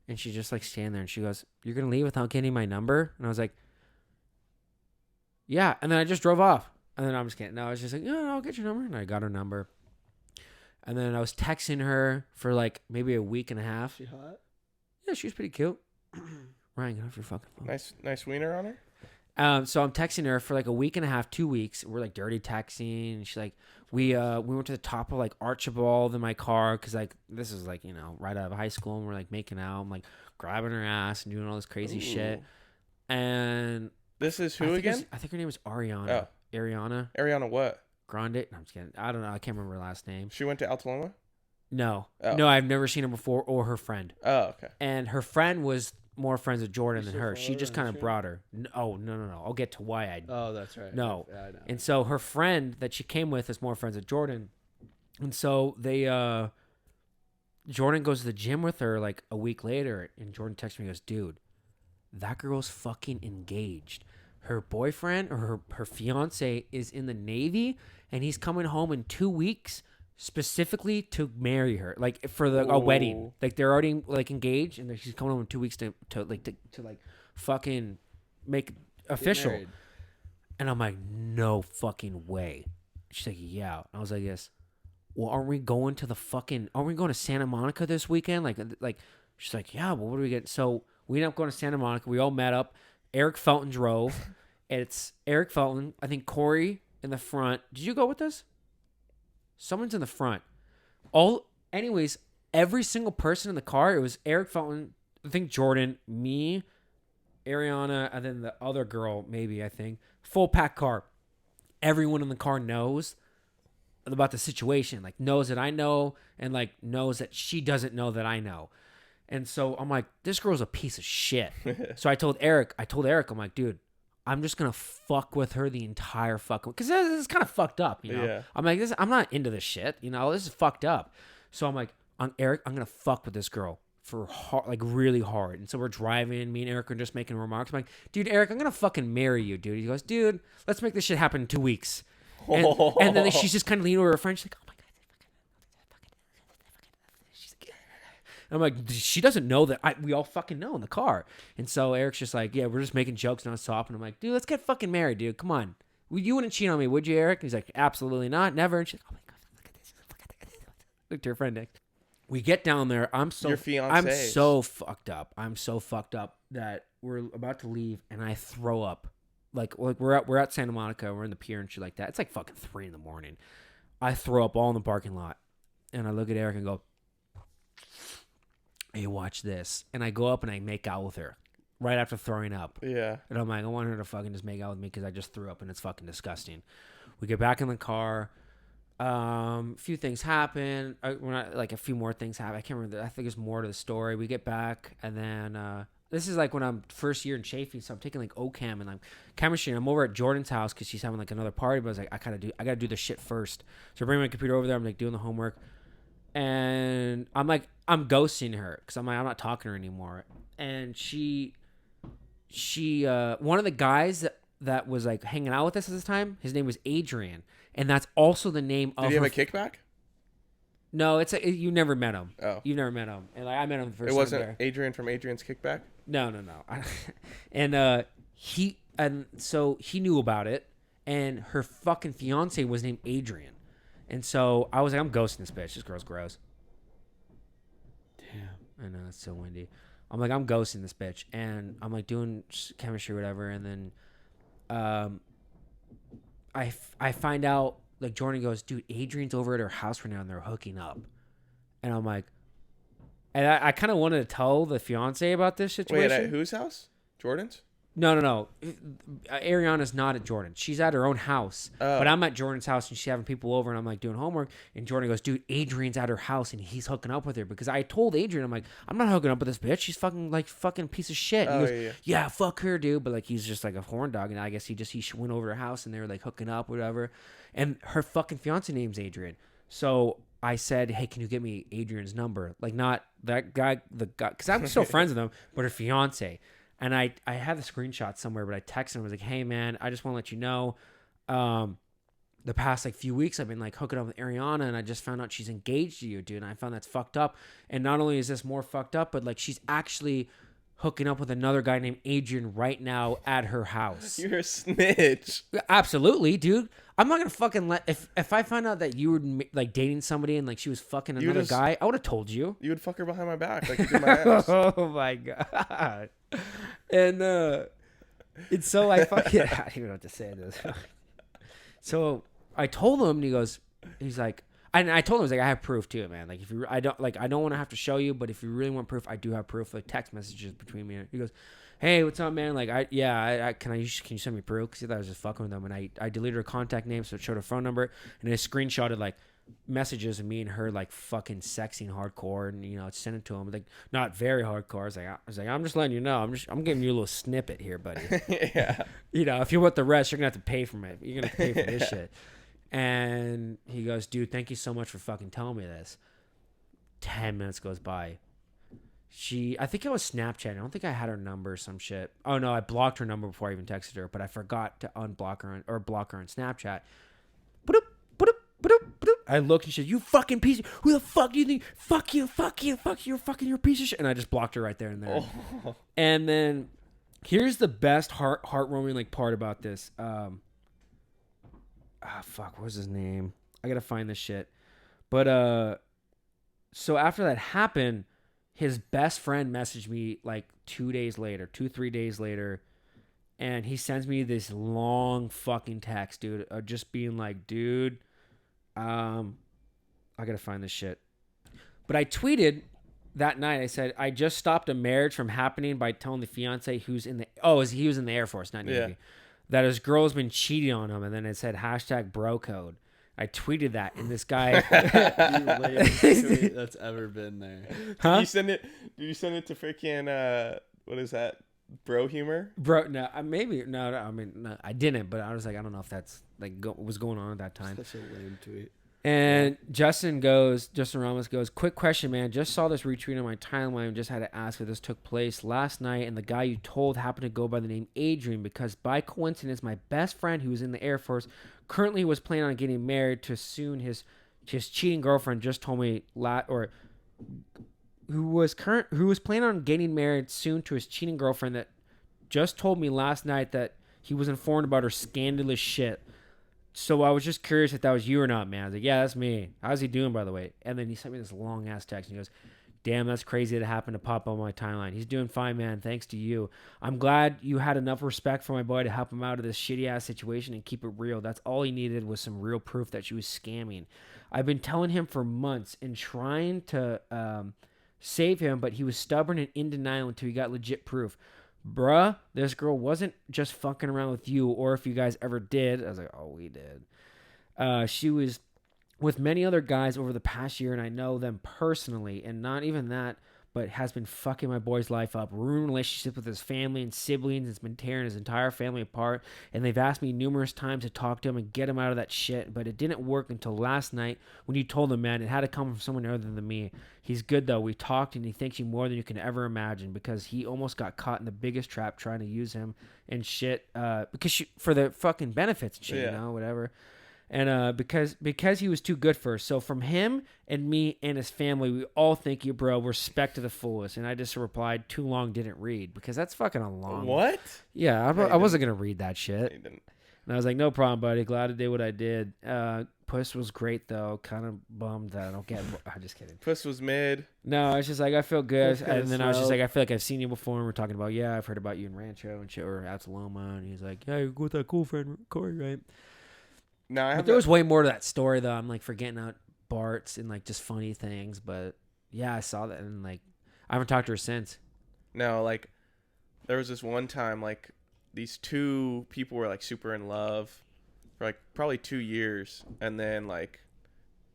And she just like standing there and she goes, you're gonna leave without getting my number? And I was like, yeah. And then I just drove off. And then I'm just kidding. No, I was just like, yeah, I'll get your number. And I got her number. And then I was texting her for like maybe a week and a half. She hot? Yeah, she was pretty cute. Ryan, get off your fucking phone. Nice wiener on her. So I'm texting her for like a week and a half, 2 weeks. We're like dirty texting. And she's like, we went to the top of like Archibald in my car because like this is like, you know, right out of high school, and we're like making out. I'm like grabbing her ass and doing all this crazy shit. And This is who I think again? I think her name was Ariana. Oh. Ariana Ariana what? Grande. No, I'm just kidding. I don't know. I can't remember her last name. She went to Altaloma? No. Oh. No, I've never seen her before, or her friend. Oh, okay. And her friend was more friends with Jordan than She's her. a She just follower kind on of Instagram? brought her. No. I'll get to why I. Oh, that's right. No. Yeah, I know. And so her friend that she came with is more friends with Jordan. And so they, Jordan goes to the gym with her like a week later, and Jordan texts me and goes, dude, that girl's fucking engaged. Her boyfriend or her fiance is in the Navy, and he's coming home in 2 weeks specifically to marry her, like for a wedding. Ooh. Like they're already like engaged, and she's coming home in 2 weeks to fucking make official. married. And I'm like, no fucking way. She's like, yeah. I was like, yes. Well, aren't we going to Santa Monica this weekend? Like, she's like, yeah. Well, what do we get? So we ended up going to Santa Monica. We all met up. Eric Felton drove. It's Eric Felton. I think Cory in the front. Did you go with us? Someone's in the front. Anyways, every single person in the car, it was Eric Felton, I think Jordan, me, Ariana, and then the other girl, maybe, I think. Full pack car. Everyone in the car knows about the situation, like knows that I know, and like knows that she doesn't know that I know. And so I'm like, this girl's a piece of shit. So I told Eric, I'm like, dude, I'm just gonna fuck with her the entire fucking, because this is kind of fucked up, you know. Yeah. I'm like, I'm not into this shit, you know. This is fucked up. So I'm like, Eric, I'm gonna fuck with this girl for like really hard. And so we're driving. Me and Eric are just making remarks. I'm like, dude, Eric, I'm gonna fucking marry you, dude. He goes, dude, let's make this shit happen in 2 weeks. And then she's just kind of leaning over her friend. She's like, oh my god. She's like, I'm like, she doesn't know that we all fucking know in the car. And so Eric's just like, yeah, we're just making jokes nonstop. And I'm like, dude, let's get fucking married, dude. Come on. You wouldn't cheat on me, would you, Eric? And he's like, absolutely not, never. And she's like, oh my god, look at this. Look to her friend next. We get down there. I'm so fucked up. I'm so fucked up that we're about to leave, and I throw up we're at Santa Monica, we're in the pier and shit like that. It's like fucking 3 a.m. I throw up all in the parking lot, and I look at Eric and go, "Hey, watch this." And I go up and I make out with her right after throwing up. Yeah. And I'm like, I want her to fucking just make out with me because I just threw up and it's fucking disgusting. We get back in the car. A few things happen. A few more things happen. I can't remember. I think there's more to the story. We get back, and then this is like when I'm first year in chafing, so I'm taking like OChem and like chemistry. And I'm over at Jordan's house because she's having like another party. But I was like, I gotta do this shit first. So I bring my computer over there. I'm like doing the homework, and I'm ghosting her because I'm not talking to her anymore. And she one of the guys that was like hanging out with us at this time, his name was Adrian. And that's also the name of. Did he have a kickback? No, you never met him. Oh, you never met him, and like, I met him the first. It wasn't time there. Adrian from Adrian's Kickback. No. And so he knew about it, and her fucking fiance was named Adrian, and so I was like, I'm ghosting this bitch. This girl's gross. Damn. I know it's so windy. I'm like, I'm ghosting this bitch, and I'm like doing chemistry or whatever, and then, I find out, like, Jordan goes, dude, Adrian's over at her house right now and they're hooking up. And I'm like, and I kind of wanted to tell the fiance about this situation. Wait, at whose house? Jordan's? No. Ariana's not at Jordan. She's at her own house. Oh. But I'm at Jordan's house and she's having people over and I'm like doing homework. And Jordan goes, dude, Adrian's at her house and he's hooking up with her. Because I told Adrian, I'm like, I'm not hooking up with this bitch. She's fucking piece of shit. And he goes, yeah, fuck her, dude. But like, he's just like a horn dog. And I guess he went over to her house and they were like hooking up, whatever. And her fucking fiance name's Adrian. So I said, hey, can you get me Adrian's number? Like, not that guy, the guy, because I'm still friends with him, but her fiance. And I have the screenshot somewhere, but I texted him. I was like, hey, man, I just want to let you know, the past like few weeks I've been like hooking up with Ariana, and I just found out she's engaged to you, dude. And I found that's fucked up. And not only is this more fucked up, but like she's actually hooking up with another guy named Adrian right now at her house. You're a snitch. Absolutely, dude. I'm not gonna fucking let if I find out that you were like dating somebody and like she was fucking another guy, I would have told you. You would fuck her behind my back like you did my ass. Oh my god. And it's so I fucking I don't even know what to say to this. So I told him, and he's like, and I told him, I was like, I have proof too, man. Like, if you, I don't want to have to show you, but if you really want proof, I do have proof. Like text messages between me. And he goes, hey, what's up, man? Like, can you send me proof? Because he thought I was just fucking with them. And I deleted her contact name, so it showed her phone number, and I screenshotted like messages of me and her like fucking sexing hardcore, and sent it to him. Like, not very hardcore. I was like, I'm just letting you know. I'm giving you a little snippet here, buddy. Yeah. If you want the rest, you're gonna have to pay for it. You're gonna pay for this shit. And he goes, dude, thank you so much for fucking telling me this. 10 minutes goes by. I think it was Snapchat. I don't think I had her number or some shit. Oh no, I blocked her number before I even texted her, but I forgot to unblock her or block her on Snapchat. I looked and she said, you fucking piece of, who the fuck do you think? Fuck you, you're a piece of shit. And I just blocked her right there and there. Oh. And then here's the best heartwarming like part about this. What was his name? I gotta find this shit. But so after that happened, his best friend messaged me like 3 days later, and he sends me this long fucking text, dude, just being like, dude, I gotta find this shit. But I tweeted that night, I said, I just stopped a marriage from happening by telling the fiance he was in the Air Force, not Navy. Yeah. That his girl's been cheating on him, and then it said #BroCode. I tweeted that, and this guy, you latest tweet that's ever been there. Huh? Did you send it to freaking what is that? Bro humor? Bro, no, maybe no. I mean, no, I didn't, but I was like, I don't know if that's like what was going on at that time. Such a lame tweet. And Justin Ramos goes, quick question, man. Just saw this retweet on my timeline and just had to ask if this took place last night. And the guy you told happened to go by the name Adrian because by coincidence, my best friend who was in the Air Force currently was planning on getting married to soon. His cheating girlfriend just told me who was planning on getting married soon to his cheating girlfriend that just told me last night that he was informed about her scandalous shit. So I was just curious if that was you or not, man. I was like, yeah, that's me. How's he doing, by the way? And then he sent me this long-ass text, and he goes, Damn, that's crazy that happened to pop on my timeline. He's doing fine, man. Thanks to you. I'm glad you had enough respect for my boy to help him out of this shitty ass situation and keep it real. That's all he needed was some real proof that she was scamming. I've been telling him for months and trying to save him, but he was stubborn and in denial until he got legit proof. Bruh, this girl wasn't just fucking around with you, or if you guys ever did. I was like, oh, we did. She was with many other guys over the past year, and I know them personally, and not even that, but has been fucking my boy's life up, ruining relationships with his family and siblings. It's been tearing his entire family apart, and they've asked me numerous times to talk to him and get him out of that shit, but it didn't work until last night when you told him, man, it had to come from someone other than me. He's good, though. We talked, and he thinks you more than you can ever imagine because he almost got caught in the biggest trap trying to use him and shit for the fucking benefits and shit, Yeah. you know, whatever. And because he was too good for her. So from him and me and his family, we all thank you, bro. Respect to the fullest. And I just replied, too long, didn't read. Because that's fucking a long. What? Yeah, No, you I wasn't going to read that shit. He didn't. And I was like, no problem, buddy. Glad I did what I did. Puss was great, though. Kind of bummed that I don't get I'm just kidding. Puss was mid. No, it's just like, I feel good. Puss kinda And then I was just smelled. like, I feel like I've seen you before. And we're talking about, yeah, I've heard about you in Rancho and shit, or Ataloma. And he's like, yeah, you're with that cool friend, Cory, right? No, I But have there was way more to that story, though. I'm like forgetting out Bart's and like just funny things. But yeah, I saw that and like I haven't talked to her since. No, like there was this one time like these two people were like super in love for like probably 2 years, and then like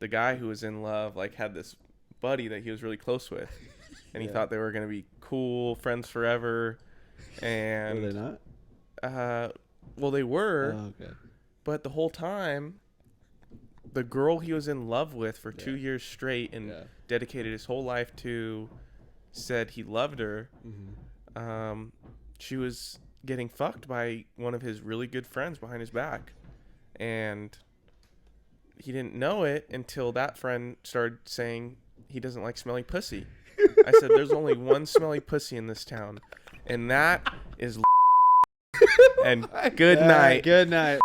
the guy who was in love like had this buddy that he was really close with, and he Yeah. thought they were gonna be cool friends forever, Were and they not? well they were, Oh, okay. but the whole time the girl he was in love with for 2 Yeah. years straight and Yeah. dedicated his whole life to said he loved her. Mm-hmm. She was getting fucked by one of his really good friends behind his back, and he didn't know it until that friend started saying he doesn't like smelly pussy. I said there's only one smelly pussy in this town, and that is and good night. Good night.